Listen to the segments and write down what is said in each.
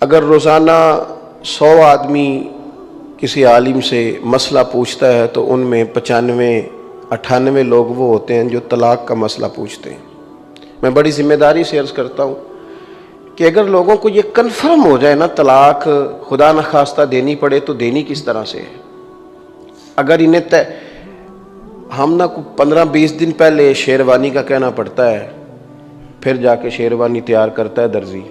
اگر روزانہ 100 آدمی کسی عالم سے مسئلہ پوچھتا ہے تو ان میں 95-98 لوگ وہ ہوتے ہیں جو طلاق کا مسئلہ پوچھتے ہیں۔ میں بڑی ذمہ داری سے عرض کرتا ہوں کہ اگر لوگوں کو یہ کنفرم ہو جائے نا طلاق خدا نخواستہ دینی پڑے تو دینی کس طرح سے ہے۔ اگر انہیں ہم نہ 15-20 دن پہلے شیروانی کا کہنا پڑتا ہے، پھر جا کے شیروانی تیار کرتا ہے درزی،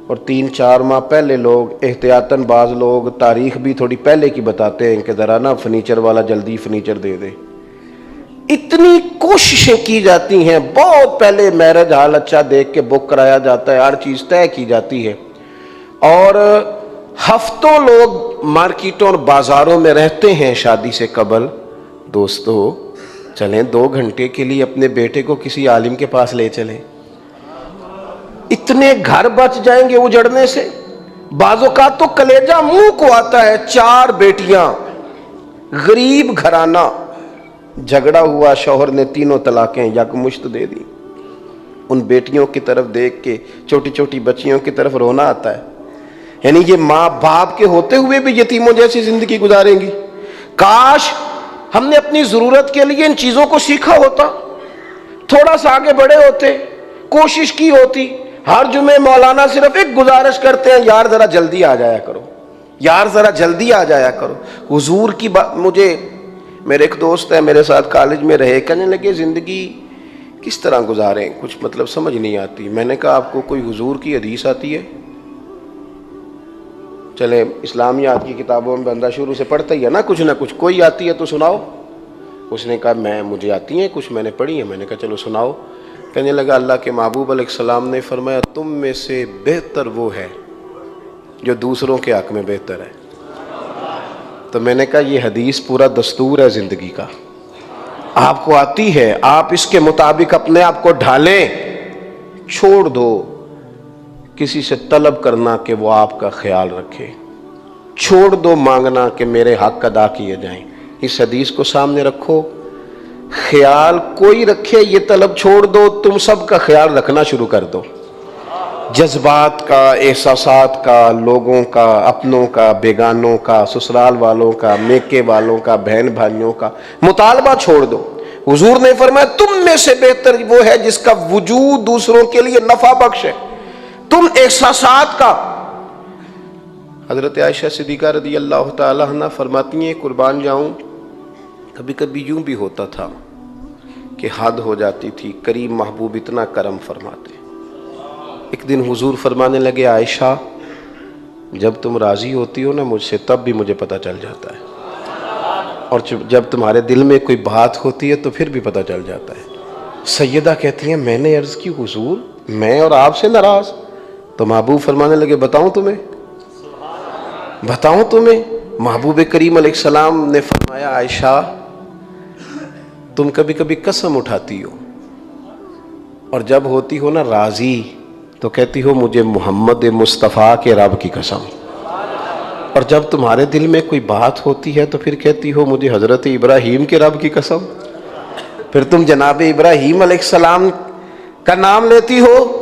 اور 3-4 ماہ پہلے لوگ احتیاطاً بعض لوگ تاریخ بھی تھوڑی پہلے کی بتاتے ہیں کہ ذرا نا فرنیچر والا جلدی فرنیچر دے دے۔ اتنی کوششیں کی جاتی ہیں، بہت پہلے میرج ہال اچھا دیکھ کے بک کرایا جاتا ہے، ہر چیز طے کی جاتی ہے، اور ہفتوں لوگ مارکیٹوں اور بازاروں میں رہتے ہیں شادی سے قبل۔ دوستو چلیں 2 گھنٹے کے لیے اپنے بیٹے کو کسی عالم کے پاس لے چلیں، اتنے گھر بچ جائیں گے اجڑنے سے۔ بعض اوقات تو کلیجہ منہ کو آتا ہے، 4 بیٹیاں، غریب گھرانہ، جھگڑا ہوا، شوہر نے 3 طلاقیں یکمشت دے دی۔ ان بیٹیوں کی طرف دیکھ کے چھوٹی چھوٹی بچیوں کی طرف رونا آتا ہے، یعنی یہ ماں باپ کے ہوتے ہوئے بھی یتیموں جیسی زندگی گزاریں گی۔ کاش ہم نے اپنی ضرورت کے لیے ان چیزوں کو سیکھا ہوتا، تھوڑا سا آگے بڑھے ہوتے، کوشش کی ہوتی۔ ہر جمعے مولانا صرف ایک گزارش کرتے ہیں، یار ذرا جلدی آ جایا کرو، یار ذرا جلدی آ جایا کرو۔ حضور کی بات، مجھے میرے ایک دوست ہے میرے ساتھ کالج میں رہے، کہنے لگے زندگی کس طرح گزاریں، کچھ مطلب سمجھ نہیں آتی۔ میں نے کہا آپ کو کوئی حضور کی حدیث آتی ہے؟ چلے اسلامیات کی کتابوں میں بندہ شروع سے پڑھتا ہی ہے نا کچھ نہ کچھ، کوئی آتی ہے تو سناؤ۔ اس نے کہا مجھے آتی ہیں کچھ، میں نے پڑھی ہیں۔ میں نے کہا چلو سناؤ۔ کہنے لگا اللہ کے محبوب علیہ السلام نے فرمایا تم میں سے بہتر وہ ہے جو دوسروں کے حق میں بہتر ہے۔ تو میں نے کہا یہ حدیث پورا دستور ہے زندگی کا، آپ کو آتی ہے، آپ اس کے مطابق اپنے آپ کو ڈھالیں۔ چھوڑ دو کسی سے طلب کرنا کہ وہ آپ کا خیال رکھے، چھوڑ دو مانگنا کہ میرے حق ادا کیے جائیں۔ اس حدیث کو سامنے رکھو، خیال کوئی رکھے یہ طلب چھوڑ دو، تم سب کا خیال رکھنا شروع کر دو، جذبات کا، احساسات کا، لوگوں کا، اپنوں کا، بیگانوں کا، سسرال والوں کا، میکے والوں کا، بہن بھائیوں کا مطالبہ چھوڑ دو۔ حضور نے فرمایا تم میں سے بہتر وہ ہے جس کا وجود دوسروں کے لیے نفع بخش ہے۔ تم احساسات کا، حضرت عائشہ صدیقہ رضی اللہ تعالیٰ عنہ فرماتی ہیں قربان جاؤں کبھی کبھی یوں بھی ہوتا تھا کہ حد ہو جاتی تھی، کریم محبوب اتنا کرم فرماتے۔ ایک دن حضور فرمانے لگے عائشہ جب تم راضی ہوتی ہو نا مجھ سے تب بھی مجھے پتہ چل جاتا ہے، اور جب تمہارے دل میں کوئی بات ہوتی ہے تو پھر بھی پتہ چل جاتا ہے۔ سیدہ کہتی ہیں میں نے عرض کی حضور میں اور آپ سے ناراض؟ تو محبوب فرمانے لگے بتاؤں تمہیں؟ محبوب کریم علیہ السلام نے فرمایا عائشہ تم کبھی کبھی قسم اٹھاتی ہو، اور جب ہوتی ہو نا راضی تو کہتی ہو مجھے محمد مصطفیٰ کے رب کی قسم، اور جب تمہارے دل میں کوئی بات ہوتی ہے تو پھر کہتی ہو مجھے حضرت ابراہیم کے رب کی قسم، پھر تم جناب ابراہیم علیہ السلام کا نام لیتی ہو۔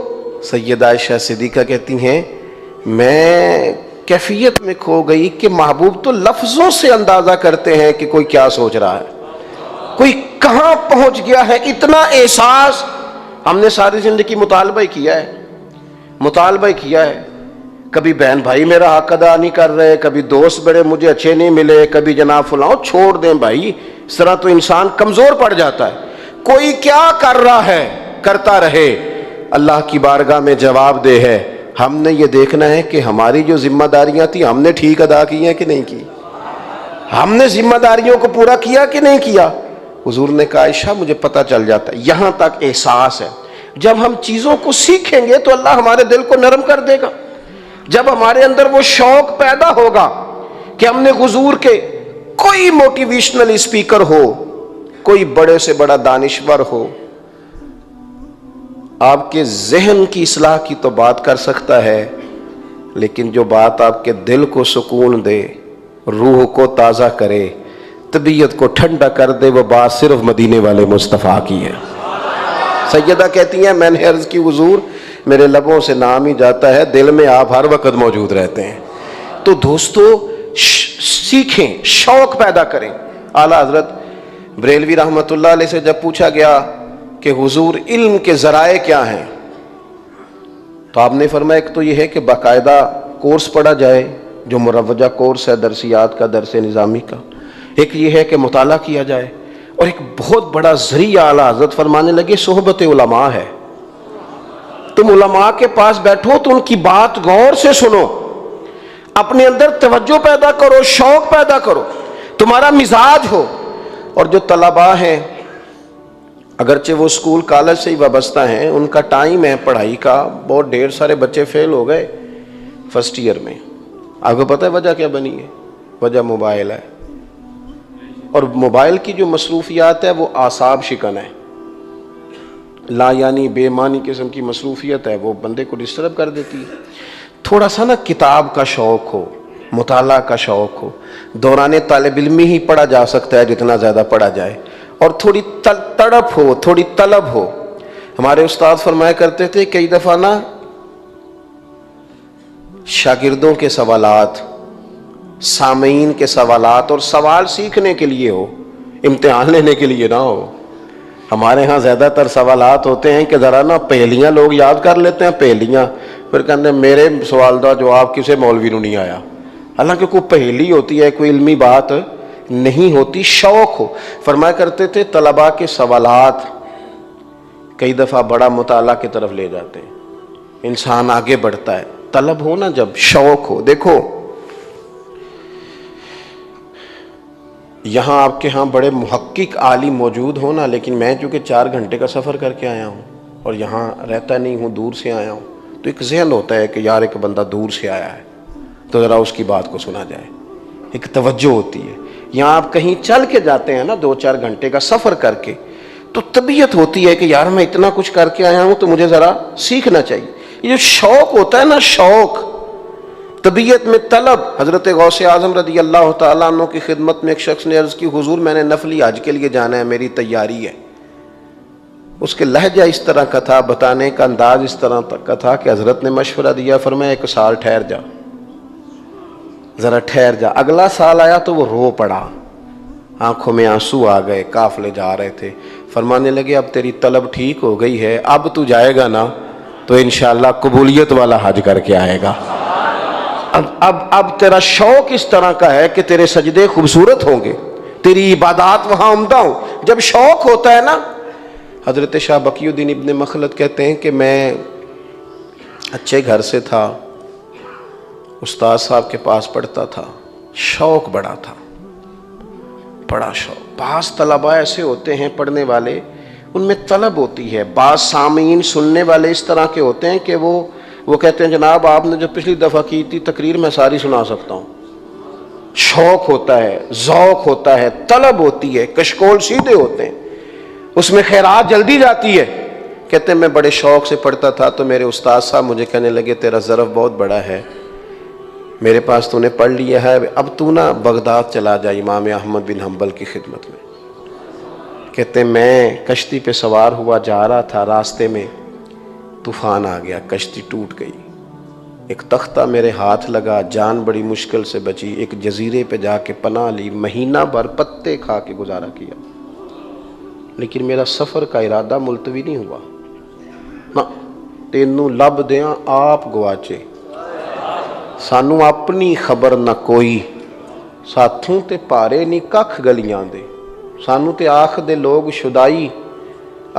سیدہ عائشہ صدیقہ کہتی ہیں میں کیفیت میں کھو گئی کہ محبوب تو لفظوں سے اندازہ کرتے ہیں کہ کوئی کیا سوچ رہا ہے، کوئی کہاں پہنچ گیا ہے۔ اتنا احساس ہم نے ساری زندگی مطالبہ کیا ہے۔ کبھی بہن بھائی میرا حق ادا نہیں کر رہے، کبھی دوست بڑے مجھے اچھے نہیں ملے، کبھی جناب فلاں، چھوڑ دیں بھائی، اس طرح تو انسان کمزور پڑ جاتا ہے۔ کوئی کیا کر رہا ہے کرتا رہے، اللہ کی بارگاہ میں جواب دہ ہے۔ ہم نے یہ دیکھنا ہے کہ ہماری جو ذمہ داریاں تھیں ہم نے ٹھیک ادا کی ہیں کہ نہیں کی، ہم نے ذمہ داریوں کو پورا کیا کہ نہیں کیا۔ حضور نے کہا عائشہ مجھے پتہ چل جاتا ہے، یہاں تک احساس ہے۔ جب ہم چیزوں کو سیکھیں گے تو اللہ ہمارے دل کو نرم کر دے گا۔ جب ہمارے اندر وہ شوق پیدا ہوگا کہ ہم نے حضور کے کوئی موٹیویشنل اسپیکر ہو، کوئی بڑے سے بڑا دانشور ہو، آپ کے ذہن کی اصلاح کی تو بات کر سکتا ہے، لیکن جو بات آپ کے دل کو سکون دے، روح کو تازہ کرے، طبیعت کو ٹھنڈا کر دے، وہ بات صرف مدینے والے مصطفیٰ کی ہے۔ سیدہ کہتی ہیں میں نے عرض کی حضور میرے لبوں سے نام ہی جاتا ہے، دل میں آپ ہر وقت موجود رہتے ہیں۔ تو دوستو سیکھیں، شوق پیدا کریں۔ اعلیٰ حضرت بریلوی رحمۃ اللہ علیہ سے جب پوچھا گیا کہ حضور علم کے ذرائع کیا ہیں، تو آپ نے فرمایا ایک تو یہ ہے کہ باقاعدہ کورس پڑھا جائے جو مروجہ کورس ہے درسیات کا، درس نظامی کا، ایک یہ ہے کہ مطالعہ کیا جائے، اور ایک بہت بڑا ذریعہ اعلیٰ حضرت فرمانے لگے صحبت علماء ہے۔ تم علماء کے پاس بیٹھو تو ان کی بات غور سے سنو، اپنے اندر توجہ پیدا کرو، شوق پیدا کرو، تمہارا مزاج ہو۔ اور جو طلباء ہیں اگرچہ وہ اسکول کالج سے ہی وابستہ ہیں، ان کا ٹائم ہے پڑھائی کا، بہت ڈھیر سارے بچے فیل ہو گئے فرسٹ ایئر میں۔ آپ کو پتہ ہے وجہ کیا بنی ہے؟ وجہ موبائل ہے، اور موبائل کی جو مصروفیات ہے وہ اعصاب شکن ہے، لا یعنی بے معنی قسم کی مصروفیت ہے، وہ بندے کو ڈسٹرب کر دیتی ہے۔ تھوڑا سا نا کتاب کا شوق ہو، مطالعہ کا شوق ہو، دوران طالب علمی ہی پڑھا جا سکتا ہے جتنا زیادہ پڑھا جائے، اور تھوڑی تڑپ ہو، تھوڑی طلب ہو۔ ہمارے استاد فرمایا کرتے تھے کئی دفعہ نا شاگردوں کے سوالات، سامعین کے سوالات، اور سوال سیکھنے کے لیے ہو، امتحان لینے کے لیے نہ ہو۔ ہمارے ہاں زیادہ تر سوالات ہوتے ہیں کہ ذرا نا پہلیاں لوگ یاد کر لیتے ہیں، پہلیاں، پھر کہتے ہیں میرے سوال دا جواب کسے مولوی نو نہیں آیا، حالانکہ کوئی پہلی ہوتی ہے، کوئی علمی بات نہیں ہوتی، شوق ہو۔ فرمایا کرتے تھے طلباء کے سوالات کئی دفعہ بڑا مطالعہ کی طرف لے جاتے ہیں، انسان آگے بڑھتا ہے، طلب ہو نا، جب شوق ہو۔ دیکھو یہاں آپ کے ہاں بڑے محقق عالم موجود ہو نا، لیکن میں چونکہ 4 گھنٹے کا سفر کر کے آیا ہوں اور یہاں رہتا نہیں ہوں، دور سے آیا ہوں، تو ایک ذہن ہوتا ہے کہ یار ایک بندہ دور سے آیا ہے تو ذرا اس کی بات کو سنا جائے، ایک توجہ ہوتی ہے۔ یہاں آپ کہیں چل کے جاتے ہیں نا 2-4 گھنٹے کا سفر کر کے، تو طبیعت ہوتی ہے کہ یار میں اتنا کچھ کر کے آیا ہوں تو مجھے ذرا سیکھنا چاہیے۔ یہ جو شوق ہوتا ہے نا، شوق، طبیعت میں طلب۔ حضرت غوث اعظم رضی اللہ تعالیٰ عنہ کی خدمت میں ایک شخص نے عرض کی حضور میں نے نفلی حج کے لیے جانا ہے، میری تیاری ہے۔ اس کے لہجہ اس طرح کا تھا، بتانے کا انداز اس طرح کا تھا کہ حضرت نے مشورہ دیا، فرمایا 1 سال ٹھہر جا، ذرا ٹھہر جا۔ اگلا سال آیا تو وہ رو پڑا، آنکھوں میں آنسو آ گئے، قافلے جا رہے تھے۔ فرمانے لگے اب تیری طلب ٹھیک ہو گئی ہے، اب تو جائے گا نا تو انشاءاللہ قبولیت والا حج کر کے آئے گا۔ اب تیرا شوق اس طرح کا ہے کہ تیرے سجدے خوبصورت ہوں گے، تیری عبادات وہاں عمدہ ہوں۔ جب شوق ہوتا ہے نا، حضرت شاہ بقی الدین ابن مخلد کہتے ہیں کہ میں اچھے گھر سے تھا، استاد صاحب کے پاس پڑھتا تھا، شوق بڑا تھا، بڑا شوق۔ بعض طلباء ایسے ہوتے ہیں پڑھنے والے، ان میں طلب ہوتی ہے۔ بعض سامعین سننے والے اس طرح کے ہوتے ہیں کہ وہ کہتے ہیں جناب آپ نے جو پچھلی دفعہ کی تھی تقریر میں ساری سنا سکتا ہوں۔ شوق ہوتا ہے، ذوق ہوتا ہے، طلب ہوتی ہے، کشکول سیدھے ہوتے ہیں، اس میں خیرات جلدی جاتی ہے۔ کہتے ہیں میں بڑے شوق سے پڑھتا تھا تو میرے استاد صاحب مجھے کہنے لگے تیرا ظرف بہت بڑا ہے، میرے پاس تو نے پڑھ لیا ہے، اب تو نا بغداد چلا جا امام احمد بن حنبل کی خدمت میں۔ کہتے ہیں میں کشتی پہ سوار ہوا جا رہا تھا، راستے میں طوفان آ گیا، کشتی ٹوٹ گئی، ایک تختہ میرے ہاتھ لگا، جان بڑی مشکل سے بچی، ایک جزیرے پہ جا کے پناہ لی، مہینہ بھر پتے کھا کے گزارا کیا، لیکن میرا سفر کا ارادہ ملتوی نہیں ہوا نا۔ تینوں لب دیاں آپ گواچے، سانو اپنی خبر نہ کوئی، ساتھوں تے پارے نہیں ککھ گلیاں دے، سانو تے آکھ دے لوگ شدائی،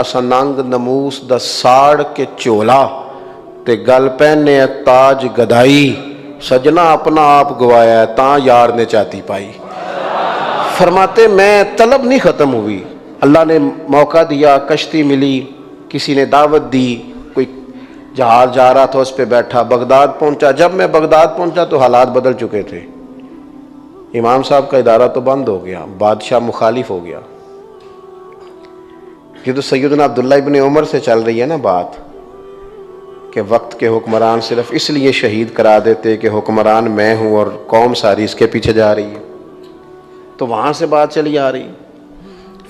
اسا ننگ نموس دا ساڑ کے چولا تے گل پہنے تاج گدائی، سجنا اپنا آپ گوایا ہے تاں یار نے چاتی پائی۔ فرماتے میں طلب نہیں ختم ہوئی، اللہ نے موقع دیا، کشتی ملی، کسی نے دعوت دی، کوئی جہاز جا رہا تھا اس پہ بیٹھا، بغداد پہنچا۔ جب میں بغداد پہنچا تو حالات بدل چکے تھے، امام صاحب کا ادارہ تو بند ہو گیا، بادشاہ مخالف ہو گیا۔ یہ تو سیدنا عبداللہ ابن عمر سے چل رہی ہے نا بات کہ وقت کے حکمران صرف اس لیے شہید کرا دیتے کہ حکمران میں ہوں اور قوم ساری اس کے پیچھے جا رہی ہے، تو وہاں سے بات چلی آ رہی۔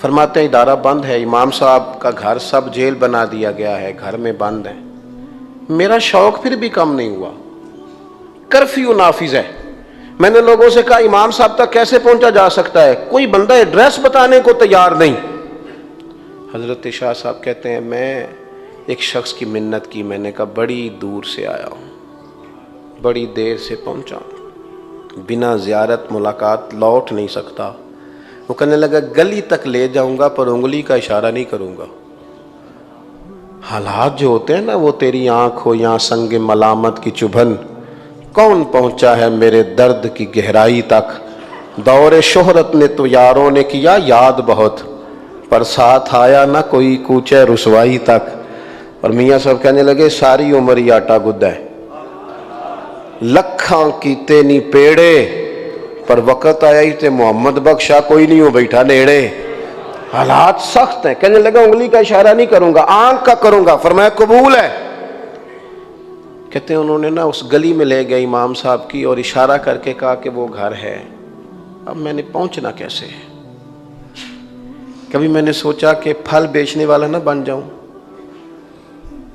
فرماتے ہیں ادارہ بند ہے، امام صاحب کا گھر سب جیل بنا دیا گیا ہے، گھر میں بند ہے۔ میرا شوق پھر بھی کم نہیں ہوا. کرفیو نافذ ہے. میں نے لوگوں سے کہا امام صاحب تک کیسے پہنچا جا سکتا ہے؟ کوئی بندہ ایڈریس بتانے کو تیار نہیں. حضرت شاہ صاحب کہتے ہیں میں ایک شخص کی منت کی، میں نے کہا بڑی دور سے آیا ہوں، بڑی دیر سے پہنچا ہوں، بنا زیارت ملاقات لوٹ نہیں سکتا. وہ کہنے لگا گلی تک لے جاؤں گا پر انگلی کا اشارہ نہیں کروں گا. حالات جو ہوتے ہیں نا، وہ تیری آنکھ ہو یا سنگ ملامت کی چبھن، کون پہنچا ہے میرے درد کی گہرائی تک. دور شہرت نے تو یاروں نے کیا یاد بہت، پر ساتھ آیا نہ کوئی کوچے رسوائی تک. اور میاں صاحب کہنے لگے ساری عمر ہی آٹا گدہ ہے، لکھاں کیتے نہیں پیڑے، پر وقت آیا ہی تے محمد بخشا کوئی نہیں ہو بیٹھا نیڑے. حالات سخت ہیں. کہنے لگا انگلی کا اشارہ نہیں کروں گا، آنکھ کا کروں گا. فرمایا قبول ہے. کہتے ہیں انہوں نے نا اس گلی میں لے گئے امام صاحب کی اور اشارہ کر کے کہا کہ وہ گھر ہے. اب میں نے پہنچنا کیسے؟ کبھی میں نے سوچا کہ پھل بیچنے والا نہ بن جاؤں،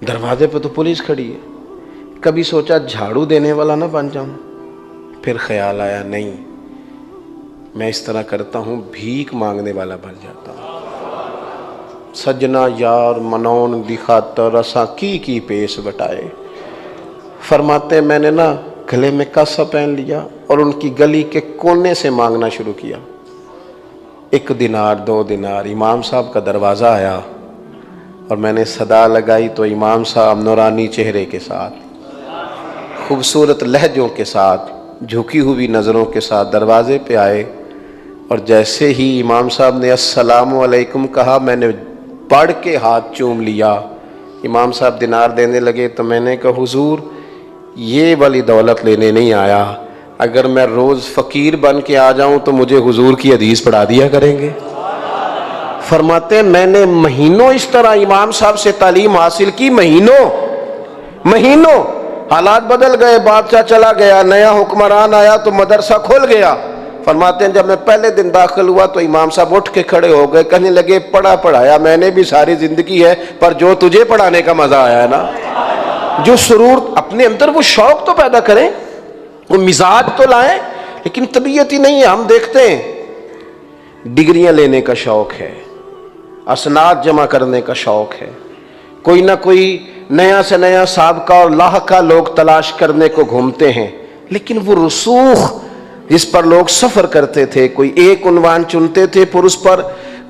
دروازے پہ تو پولیس کھڑی ہے. کبھی سوچا جھاڑو دینے والا نہ بن جاؤں. پھر خیال آیا نہیں، میں اس طرح کرتا ہوں بھیک مانگنے والا بن جاتا ہوں. سجنا یار منون دی خاطر اساں کی پیش بٹائے. فرماتے میں نے نا گلے میں کاسا پہن لیا اور ان کی گلی کے کونے سے مانگنا شروع کیا. 1 دینار 2 دینار. امام صاحب کا دروازہ آیا اور میں نے صدا لگائی تو امام صاحب نورانی چہرے کے ساتھ، خوبصورت لہجوں کے ساتھ، جھکی ہوئی نظروں کے ساتھ دروازے پہ آئے. اور جیسے ہی امام صاحب نے السلام علیکم کہا میں نے پڑھ کے ہاتھ چوم لیا. امام صاحب دینار دینے لگے تو میں نے کہا حضور یہ والی دولت لینے نہیں آیا، اگر میں روز فقیر بن کے آ جاؤں تو مجھے حضور کی حدیث پڑھا دیا کریں گے. فرماتے میں نے مہینوں اس طرح امام صاحب سے تعلیم حاصل کی، مہینوں. حالات بدل گئے، بادشاہ چلا گیا، نیا حکمران آیا تو مدرسہ کھل گیا. فرماتے ہیں جب میں پہلے دن داخل ہوا تو امام صاحب اٹھ کے کھڑے ہو گئے، کہنے لگے پڑھایا میں نے بھی ساری زندگی ہے، پر جو تجھے پڑھانے کا مزہ آیا ہے نا، جو سرور اپنے اندر، وہ شوق تو پیدا کریں، وہ مزاج تو لائیں. لیکن طبیعت ہی نہیں ہے. ہم دیکھتے ہیں ڈگریاں لینے کا شوق ہے، اسناد جمع کرنے کا شوق ہے، کوئی نہ کوئی نیا سے نیا سابقہ اور لاحقہ لوگ تلاش کرنے کو گھومتے ہیں. لیکن وہ رسوخ جس پر لوگ سفر کرتے تھے، کوئی ایک عنوان چنتے تھے پھر اس پر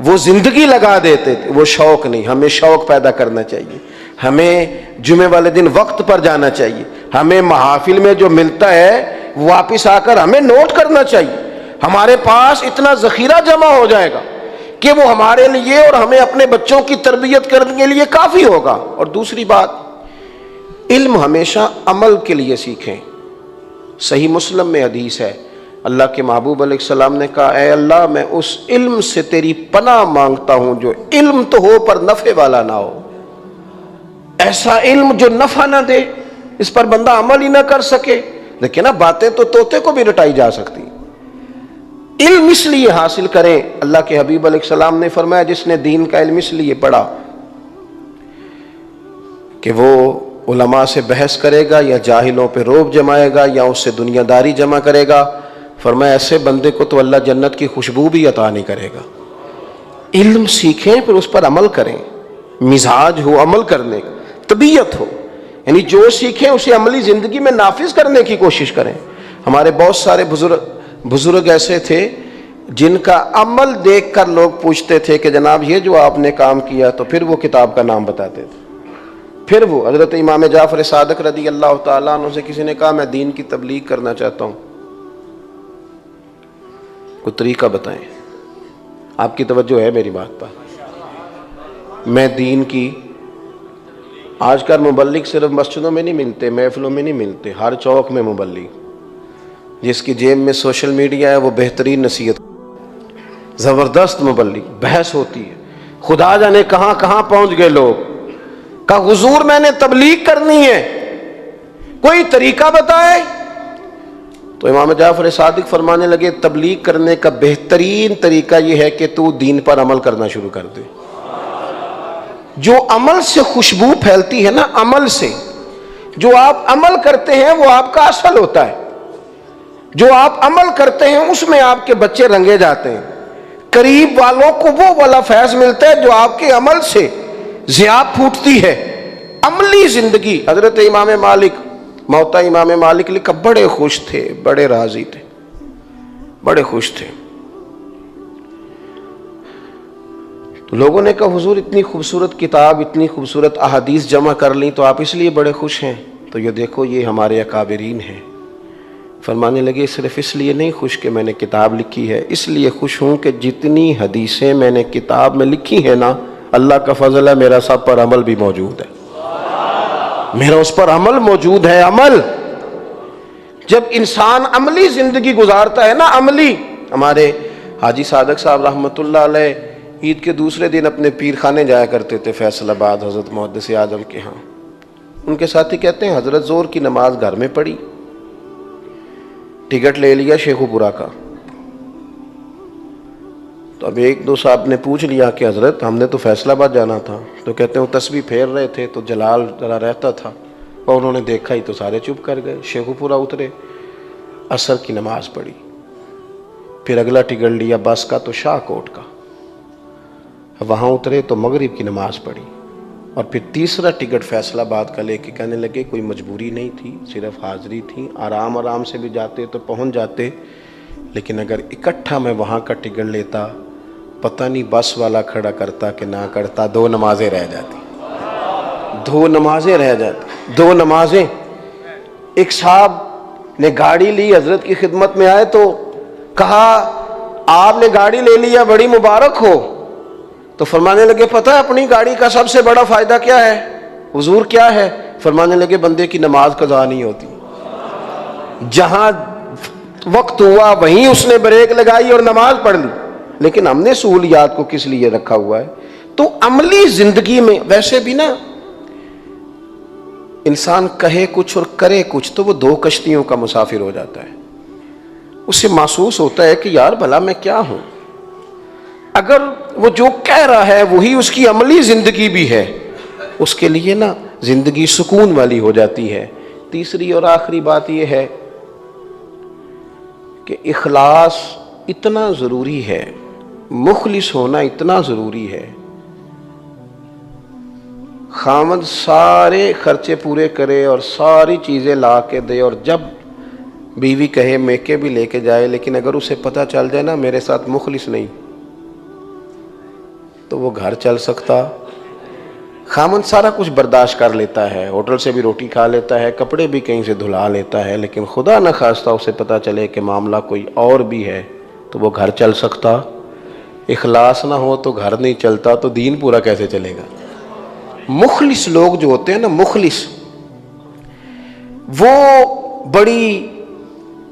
وہ زندگی لگا دیتے تھے، وہ شوق نہیں. ہمیں شوق پیدا کرنا چاہیے. ہمیں جمعے والے دن وقت پر جانا چاہیے. ہمیں محافل میں جو ملتا ہے واپس آ کر ہمیں نوٹ کرنا چاہیے. ہمارے پاس اتنا ذخیرہ جمع ہو جائے گا کہ وہ ہمارے لیے اور ہمیں اپنے بچوں کی تربیت کرنے کے لیے کافی ہوگا. اور دوسری بات، علم ہمیشہ عمل کے لیے سیکھیں. صحیح مسلم میں حدیث ہے، اللہ کے محبوب علیہ السلام نے کہا اے اللہ میں اس علم سے تیری پناہ مانگتا ہوں جو علم تو ہو پر نفع والا نہ ہو. ایسا علم جو نفع نہ دے، اس پر بندہ عمل ہی نہ کر سکے. دیکھیں نا، باتیں تو طوطے کو بھی رٹائی جا سکتی. علم اس لیے حاصل کریں. اللہ کے حبیب علیہ السلام نے فرمایا جس نے دین کا علم اس لیے پڑھا کہ وہ علماء سے بحث کرے گا یا جاہلوں پہ روب جمائے گا یا اس سے دنیا داری جمع کرے گا، فرمایا ایسے بندے کو تو اللہ جنت کی خوشبو بھی عطا نہیں کرے گا. علم سیکھیں پھر اس پر عمل کریں. مزاج ہو عمل کرنے کا، طبیعت ہو، یعنی جو سیکھیں اسے عملی زندگی میں نافذ کرنے کی کوشش کریں. ہمارے بہت سارے بزرگ ایسے تھے جن کا عمل دیکھ کر لوگ پوچھتے تھے کہ جناب یہ جو آپ نے کام کیا، تو پھر وہ کتاب کا نام بتاتے تھے. پھر وہ حضرت امام جعفر صادق رضی اللہ تعالیٰ عنہ سے کسی نے کہا میں دین کی تبلیغ کرنا چاہتا ہوں، کوئی طریقہ بتائیں. آپ کی توجہ ہے میری بات پر؟ میں دین کی، آج کل مبلغ صرف مسجدوں میں نہیں ملتے، محفلوں میں نہیں ملتے، ہر چوک میں مبلغ. جس کی جیب میں سوشل میڈیا ہے وہ بہترین نصیحت، زبردست مبلغ، بحث ہوتی ہے. خدا جانے کہاں کہاں پہنچ گئے لوگ. کہا حضور میں نے تبلیغ کرنی ہے، کوئی طریقہ بتائے. تو امام جعفر صادق فرمانے لگے تبلیغ کرنے کا بہترین طریقہ یہ ہے کہ تو دین پر عمل کرنا شروع کر دے. جو عمل سے خوشبو پھیلتی ہے نا، عمل سے، جو آپ عمل کرتے ہیں وہ آپ کا اصل ہوتا ہے، جو آپ عمل کرتے ہیں اس میں آپ کے بچے رنگے جاتے ہیں۔ قریب والوں کو وہ والا فیض ملتا ہے جو آپ کے عمل سے ضیاء پھوٹتی ہے۔ عملی زندگی۔ حضرت امام مالک، موتا امام مالک لکھا بڑے خوش تھے، بڑے راضی تھے، بڑے خوش تھے۔ تو لوگوں نے کہا حضور اتنی خوبصورت کتاب، اتنی خوبصورت احادیث جمع کر لیں تو آپ اس لیے بڑے خوش ہیں؟ تو یہ دیکھو یہ ہمارے اکابرین ہیں۔ فرمانے لگے صرف اس لیے نہیں خوش کہ میں نے کتاب لکھی ہے، اس لیے خوش ہوں کہ جتنی حدیثیں میں نے کتاب میں لکھی ہیں نا، اللہ کا فضل ہے میرا سب پر عمل بھی موجود ہے، میرا اس پر عمل موجود ہے۔ عمل جب انسان عملی زندگی گزارتا ہے نا، عملی۔ ہمارے حاجی صادق صاحب رحمۃ اللہ علیہ عید کے دوسرے دن اپنے پیر خانے جایا کرتے تھے فیصل آباد، حضرت محدث اعظم کے ہاں۔ ان کے ساتھی کہتے ہیں حضرت زور کی نماز گھر میں پڑھی، ٹکٹ لے لیا شیخو پورا کا۔ تو اب ایک دو صاحب نے پوچھ لیا کہ حضرت ہم نے تو فیصل آباد جانا تھا، تو کہتے ہیں وہ تسبیح پھیر رہے تھے تو جلال ذرا رہتا تھا اور انہوں نے دیکھا ہی تو سارے چپ کر گئے۔ شیخو پورا اترے، عصر کی نماز پڑھی، پھر اگلا ٹکٹ لیا بس کا تو شاہ کوٹ کا، وہاں اترے تو مغرب کی نماز پڑھی، اور پھر تیسرا ٹکٹ فیصل آباد کا لے کے کہنے لگے کوئی مجبوری نہیں تھی، صرف حاضری تھی، آرام سے بھی جاتے تو پہنچ جاتے، لیکن اگر اکٹھا میں وہاں کا ٹکٹ لیتا پتہ نہیں بس والا کھڑا کرتا کہ نہ کرتا، دو نمازیں رہ جاتی، دو نمازیں رہ جاتی، دو نمازیں۔ ایک صاحب نے گاڑی لی، حضرت کی خدمت میں آئے تو کہا آپ نے گاڑی لے لیا، بڑی مبارک ہو۔ تو فرمانے لگے پتہ ہے اپنی گاڑی کا سب سے بڑا فائدہ کیا ہے؟ حضور کیا ہے؟ فرمانے لگے بندے کی نماز قضا نہیں ہوتی، جہاں وقت ہوا وہیں اس نے بریک لگائی اور نماز پڑھ لی۔ لیکن ہم نے سہولیات کو کس لیے رکھا ہوا ہے؟ تو عملی زندگی میں ویسے بھی نا انسان کہے کچھ اور کرے کچھ تو وہ دو کشتیوں کا مسافر ہو جاتا ہے۔ اسے محسوس ہوتا ہے کہ یار بھلا میں کیا ہوں؟ اگر وہ جو کہہ رہا ہے وہی اس کی عملی زندگی بھی ہے، اس کے لیے نا زندگی سکون والی ہو جاتی ہے۔ تیسری اور آخری بات یہ ہے کہ اخلاص اتنا ضروری ہے، مخلص ہونا اتنا ضروری ہے۔ خامد سارے خرچے پورے کرے اور ساری چیزیں لا کے دے، اور جب بیوی کہے میکے بھی لے کے جائے، لیکن اگر اسے پتہ چل جائے نا میرے ساتھ مخلص نہیں، تو وہ گھر چل سکتا؟ خامد سارا کچھ برداشت کر لیتا ہے، ہوٹل سے بھی روٹی کھا لیتا ہے، کپڑے بھی کہیں سے دھلا لیتا ہے، لیکن خدا نہ خواستہ اسے پتہ چلے کہ معاملہ کوئی اور بھی ہے، تو وہ گھر چل سکتا؟ اخلاص نہ ہو تو گھر نہیں چلتا، تو دین پورا کیسے چلے گا؟ مخلص لوگ جو ہوتے ہیں نا، مخلص، وہ بڑی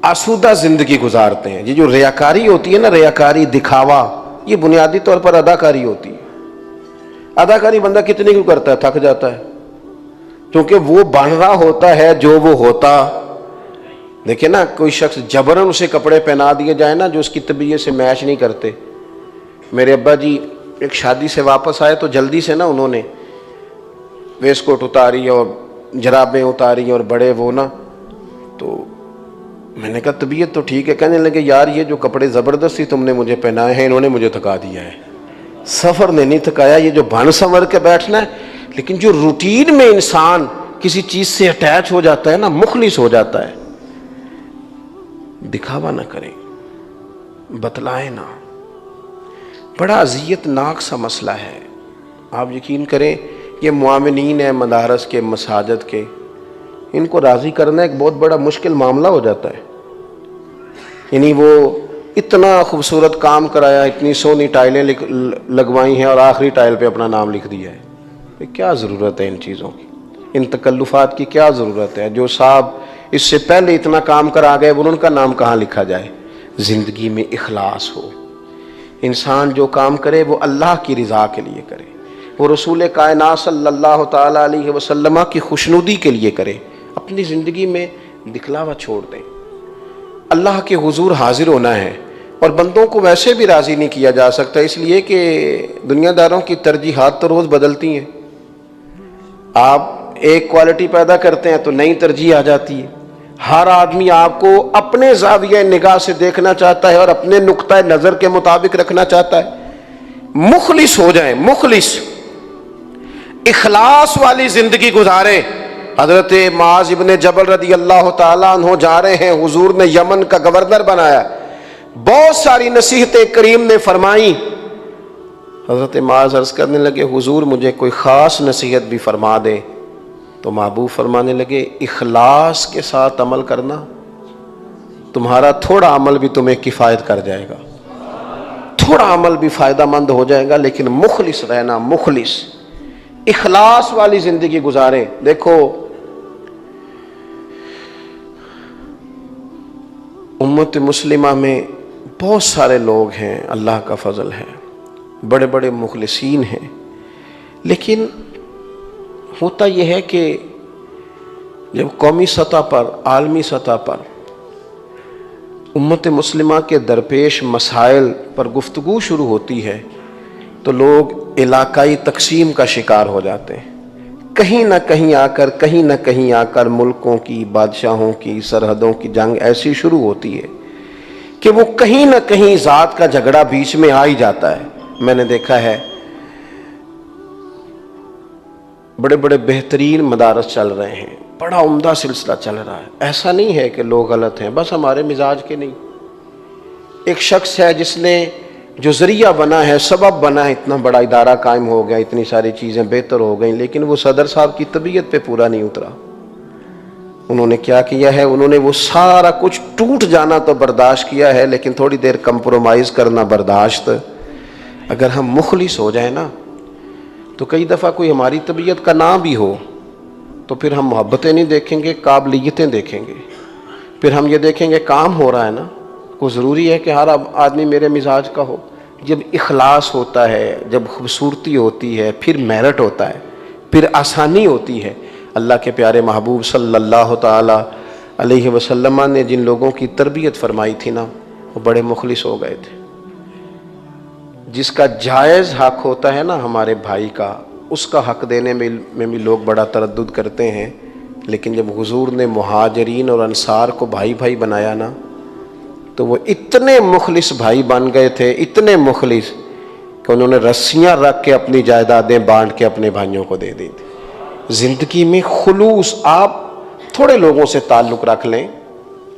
آسودہ زندگی گزارتے ہیں۔ یہ جو ریاکاری ہوتی ہے نا، ریاکاری، دکھاوا، یہ بنیادی طور پر اداکاری ہوتی ہے۔ اداکاری بندہ کتنی کیوں کرتا ہے؟ تھک جاتا ہے، کیونکہ وہ بن رہا ہوتا ہے جو وہ ہوتا۔ دیکھیں نا، کوئی شخص جبرن اسے کپڑے پہنا دیے جائیں نا جو اس کی طبیعت سے میچ نہیں کرتے۔ میرے ابا جی ایک شادی سے واپس آئے تو جلدی سے نا انہوں نے ویسٹ کوٹ اتاری اور جرابیں اتاری اور بڑے وہ نا، تو میں نے کہا طبیعت تو ٹھیک ہے؟ کہنے لگے یار یہ جو کپڑے زبردستی تم نے مجھے پہنائے ہیں انہوں نے مجھے تھکا دیا ہے، سفر نے نہیں تھکایا، یہ جو بھن سنور کے بیٹھنا ہے۔ لیکن جو روٹین میں انسان کسی چیز سے اٹیچ ہو جاتا ہے نا، مخلص ہو جاتا ہے، دکھاوا نہ کریں، بتلائیں نہ، بڑا اذیت ناک سا مسئلہ ہے۔ آپ یقین کریں یہ معاونین ہیں مدارس کے، مساجد کے، ان کو راضی کرنا ایک بہت بڑا مشکل معاملہ ہو جاتا ہے۔ یعنی وہ اتنا خوبصورت کام کرایا، اتنی سونی ٹائلیں لگوائی ہیں اور آخری ٹائل پہ اپنا نام لکھ دیا ہے۔ کیا ضرورت ہے ان چیزوں کی؟ ان تکلفات کی کیا ضرورت ہے؟ جو صاحب اس سے پہلے اتنا کام کرا گئے ان کا نام کہاں لکھا جائے؟ زندگی میں اخلاص ہو، انسان جو کام کرے وہ اللہ کی رضا کے لیے کرے، وہ رسول کائنات صلی اللہ تعالیٰ علیہ وسلم کی خوشنودی کے لیے کرے۔ اپنی زندگی میں دکھلاوا چھوڑ دیں۔ اللہ کے حضور حاضر ہونا ہے، اور بندوں کو ویسے بھی راضی نہیں کیا جا سکتا، اس لیے کہ دنیا داروں کی ترجیحات تو روز بدلتی ہیں۔ آپ ایک کوالٹی پیدا کرتے ہیں تو نئی ترجیح آ جاتی ہے. ہر آدمی آپ کو اپنے زاویہ نگاہ سے دیکھنا چاہتا ہے اور اپنے نقطہ نظر کے مطابق رکھنا چاہتا ہے. مخلص ہو جائیں، مخلص، اخلاص والی زندگی گزاریں. حضرت معاذ ابن جبل رضی اللہ تعالیٰ عنہ جا رہے ہیں، حضور نے یمن کا گورنر بنایا، بہت ساری نصیحتیں کریم نے فرمائیں. حضرت معاذ عرض کرنے لگے حضور مجھے کوئی خاص نصیحت بھی فرما دیں. تو محبوب فرمانے لگے اخلاص کے ساتھ عمل کرنا، تمہارا تھوڑا عمل بھی تمہیں کفایت کر جائے گا، تھوڑا عمل بھی فائدہ مند ہو جائے گا، لیکن مخلص رہنا، مخلص، اخلاص والی زندگی گزاریں. دیکھو امت مسلمہ میں بہت سارے لوگ ہیں، اللہ کا فضل ہے، بڑے بڑے مخلصین ہیں، لیکن ہوتا یہ ہے کہ جب قومی سطح پر، عالمی سطح پر امت مسلمہ کے درپیش مسائل پر گفتگو شروع ہوتی ہے تو لوگ علاقائی تقسیم کا شکار ہو جاتے ہیں. کہیں نہ کہیں آ کر ملکوں کی، بادشاہوں کی، سرحدوں کی جنگ ایسی شروع ہوتی ہے کہ وہ کہیں نہ کہیں ذات کا جھگڑا بیچ میں آ ہی جاتا ہے. میں نے دیکھا ہے بڑے بڑے بہترین مدارس چل رہے ہیں، بڑا عمدہ سلسلہ چل رہا ہے. ایسا نہیں ہے کہ لوگ غلط ہیں، بس ہمارے مزاج کے نہیں. ایک شخص ہے جس نے جو ذریعہ بنا ہے، سبب بنا ہے، اتنا بڑا ادارہ قائم ہو گیا، اتنی ساری چیزیں بہتر ہو گئیں، لیکن وہ صدر صاحب کی طبیعت پہ پورا نہیں اترا. انہوں نے کیا کیا ہے، انہوں نے وہ سارا کچھ ٹوٹ جانا تو برداشت کیا ہے، لیکن تھوڑی دیر کمپرومائز کرنا برداشت. اگر ہم مخلص ہو جائیں نا تو کئی دفعہ کوئی ہماری طبیعت کا نہ بھی ہو تو پھر ہم محبتیں نہیں دیکھیں گے، قابلیتیں دیکھیں گے. پھر ہم یہ دیکھیں گے کام ہو رہا ہے نا، کو ضروری ہے کہ ہر آدمی میرے مزاج کا ہو. جب اخلاص ہوتا ہے، جب خوبصورتی ہوتی ہے، پھر میرٹ ہوتا ہے، پھر آسانی ہوتی ہے. اللہ کے پیارے محبوب صلی اللہ تعالی علیہ وسلم نے جن لوگوں کی تربیت فرمائی تھی نا، وہ بڑے مخلص ہو گئے تھے. جس کا جائز حق ہوتا ہے نا ہمارے بھائی کا، اس کا حق دینے میں بھی لوگ بڑا تردد کرتے ہیں، لیکن جب حضور نے مہاجرین اور انصار کو بھائی بھائی بنایا نا تو وہ اتنے مخلص بھائی بن گئے تھے، اتنے مخلص کہ انہوں نے رسیاں رکھ کے اپنی جائیدادیں بانٹ کے اپنے بھائیوں کو دے دی تھی. زندگی میں خلوص، آپ تھوڑے لوگوں سے تعلق رکھ لیں،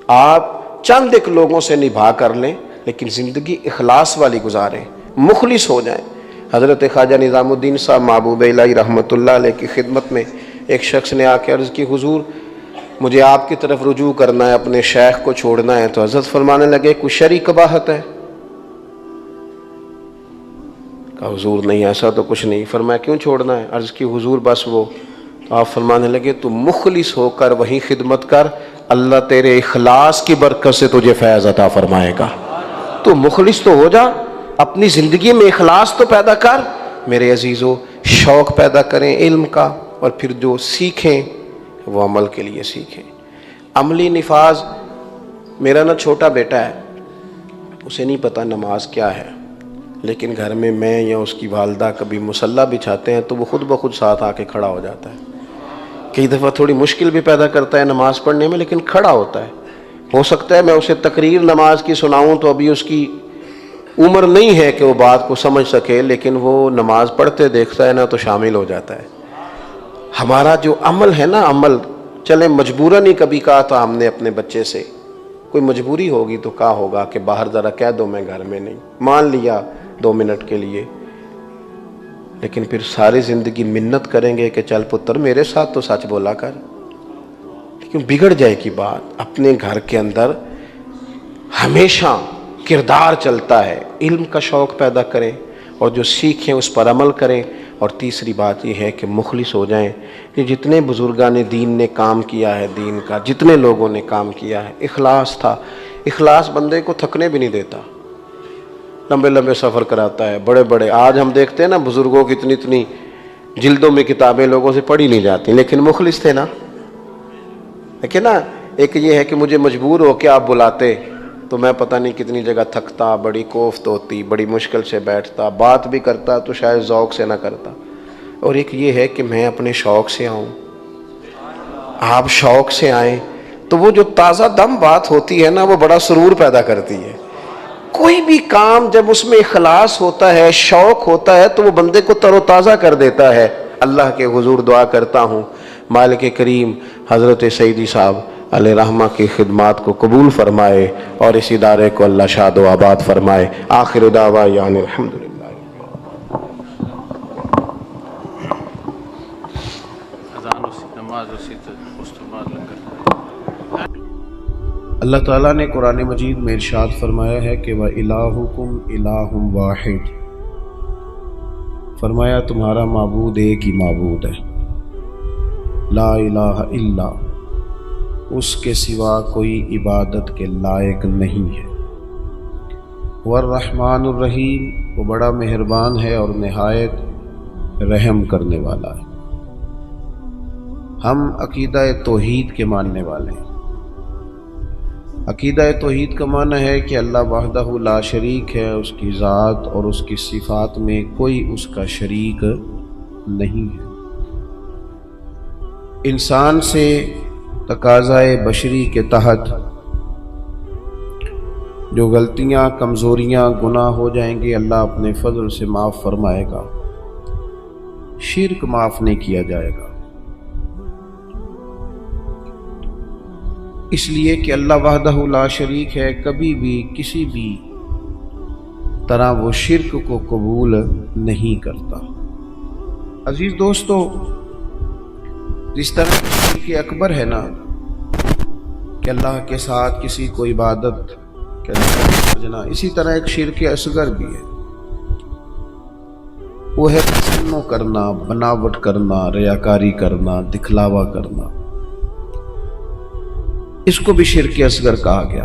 آپ چند ایک لوگوں سے نبھا کر لیں، لیکن زندگی اخلاص والی گزاریں، مخلص ہو جائیں. حضرت خواجہ نظام الدین صاحب محبوب الہی رحمۃ اللہ علیہ کی خدمت میں ایک شخص نے آ کے عرض کی حضور مجھے آپ کی طرف رجوع کرنا ہے، اپنے شیخ کو چھوڑنا ہے. تو حضرت فرمانے لگے کوئی شرعی قباحت ہے؟ کہا حضور نہیں ایسا تو کچھ نہیں. فرمایا کیوں چھوڑنا ہے؟ عرض کی حضور بس وہ. تو آپ فرمانے لگے تو مخلص ہو کر وہیں خدمت کر، اللہ تیرے اخلاص کی برکت سے تجھے فیض عطا فرمائے گا. تو مخلص تو ہو جا، اپنی زندگی میں اخلاص تو پیدا کر. میرے عزیزو شوق پیدا کریں علم کا، اور پھر جو سیکھیں وہ عمل کے لیے سیکھیں. عملی نفاذ. میرا نا چھوٹا بیٹا ہے، اسے نہیں پتہ نماز کیا ہے، لیکن گھر میں میں یا اس کی والدہ کبھی مصلی بچھاتے ہیں تو وہ خود بخود ساتھ آ کے کھڑا ہو جاتا ہے. کئی دفعہ تھوڑی مشکل بھی پیدا کرتا ہے نماز پڑھنے میں، لیکن کھڑا ہوتا ہے. ہو سکتا ہے میں اسے تقریر نماز کی سناؤں تو ابھی اس کی عمر نہیں ہے کہ وہ بات کو سمجھ سکے، لیکن وہ نماز پڑھتے دیکھتا ہے نا تو شامل ہو جاتا ہے. ہمارا جو عمل ہے نا، عمل چلے مجبوراً ہی کبھی کہا تھا ہم نے اپنے بچے سے، کوئی مجبوری ہوگی تو کہا ہوگا کہ باہر ذرا کہہ دو میں گھر میں نہیں، مان لیا 2 منٹ کے لیے. لیکن پھر ساری زندگی منت کریں گے کہ چل پتر میرے ساتھ تو سچ بولا کر، لیکن بگڑ جائے گی بات. اپنے گھر کے اندر ہمیشہ کردار چلتا ہے. علم کا شوق پیدا کریں اور جو سیکھیں اس پر عمل کریں. اور تیسری بات یہ ہے کہ مخلص ہو جائیں. کہ جتنے بزرگان دین نے کام کیا ہے، دین کا جتنے لوگوں نے کام کیا ہے، اخلاص تھا. اخلاص بندے کو تھکنے بھی نہیں دیتا، لمبے لمبے سفر کراتا ہے. بڑے بڑے آج ہم دیکھتے ہیں نا بزرگوں کی اتنی جلدوں میں کتابیں لوگوں سے پڑھی نہیں جاتی، لیکن مخلص تھے نا. لیکن نا ایک یہ ہے کہ مجھے مجبور ہو کے آپ بلاتے تو میں پتہ نہیں کتنی جگہ تھکتا، بڑی کوفت ہوتی، بڑی مشکل سے بیٹھتا، بات بھی کرتا تو شاید ذوق سے نہ کرتا. اور ایک یہ ہے کہ میں اپنے شوق سے آؤں، آپ شوق سے آئیں تو وہ جو تازہ دم بات ہوتی ہے نا وہ بڑا سرور پیدا کرتی ہے. کوئی بھی کام جب اس میں اخلاص ہوتا ہے، شوق ہوتا ہے تو وہ بندے کو تر و تازہ کر دیتا ہے. اللہ کے حضور دعا کرتا ہوں مالک کریم حضرت سیدی صاحب علیہ رحمہ کی خدمات کو قبول فرمائے اور اس ادارے کو اللہ شاد و آباد فرمائے. آخر دعوانا یعنی الحمدللہ. اللہ تعالیٰ نے قرآن مجید میں ارشاد فرمایا ہے کہ وَإِلَٰهُكُمْ إِلَٰهٌ وَاحِدٌ، فرمایا تمہارا معبود ایک ہی معبود ہے. لا الہ الا، اس کے سوا کوئی عبادت کے لائق نہیں ہے. والرحمن الرحیم، وہ بڑا مہربان ہے اور نہایت رحم کرنے والا ہے. ہم عقیدہ توحید کے ماننے والے ہیں. عقیدہ توحید کا معنی ہے کہ اللہ وحدہ لا شریک ہے، اس کی ذات اور اس کی صفات میں کوئی اس کا شریک نہیں ہے. انسان سے تقاضائے بشری کے تحت جو غلطیاں، کمزوریاں، گناہ ہو جائیں گے اللہ اپنے فضل سے معاف فرمائے گا. شرک معاف نہیں کیا جائے گا، اس لیے کہ اللہ وحدہ لا شریک ہے. کبھی بھی کسی بھی طرح وہ شرک کو قبول نہیں کرتا. عزیز دوستو، جس طرح شرک اکبر ہے نا کہ اللہ کے ساتھ کسی کو عبادت کرنا، اسی طرح ایک شرک اصغر بھی ہے. وہ ہے تصنع کرنا، بناوٹ کرنا، ریاکاری کرنا، دکھلاوا کرنا. اس کو بھی شرک اصغر کہا گیا.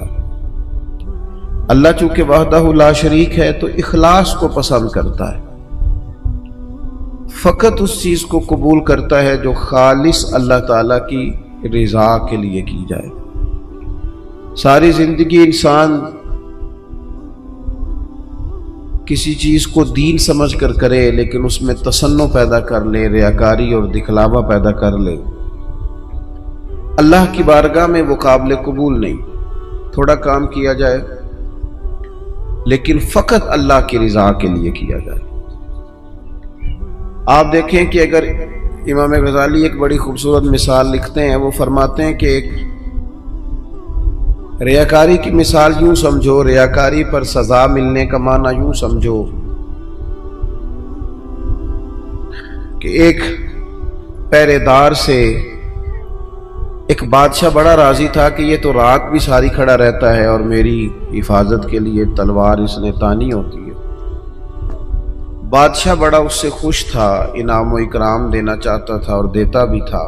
اللہ چونکہ وحدہ لا شریک ہے تو اخلاص کو پسند کرتا ہے. فقط اس چیز کو قبول کرتا ہے جو خالص اللہ تعالیٰ کی رضا کے لیے کی جائے. ساری زندگی انسان کسی چیز کو دین سمجھ کر کرے لیکن اس میں تصنع پیدا کر لے، ریاکاری اور دکھلاوا پیدا کر لے، اللہ کی بارگاہ میں وہ قابل قبول نہیں. تھوڑا کام کیا جائے لیکن فقط اللہ کی رضا کے لیے کیا جائے. آپ دیکھیں کہ اگر امام غزالی ایک بڑی خوبصورت مثال لکھتے ہیں، وہ فرماتے ہیں کہ ایک ریاکاری کی مثال یوں سمجھو، ریاکاری پر سزا ملنے کا معنی یوں سمجھو کہ ایک پہرے دار سے ایک بادشاہ بڑا راضی تھا کہ یہ تو رات بھی ساری کھڑا رہتا ہے اور میری حفاظت کے لیے تلوار اس نے تانی ہوتی ہے. بادشاہ بڑا اس سے خوش تھا، انعام و اکرام دینا چاہتا تھا اور دیتا بھی تھا.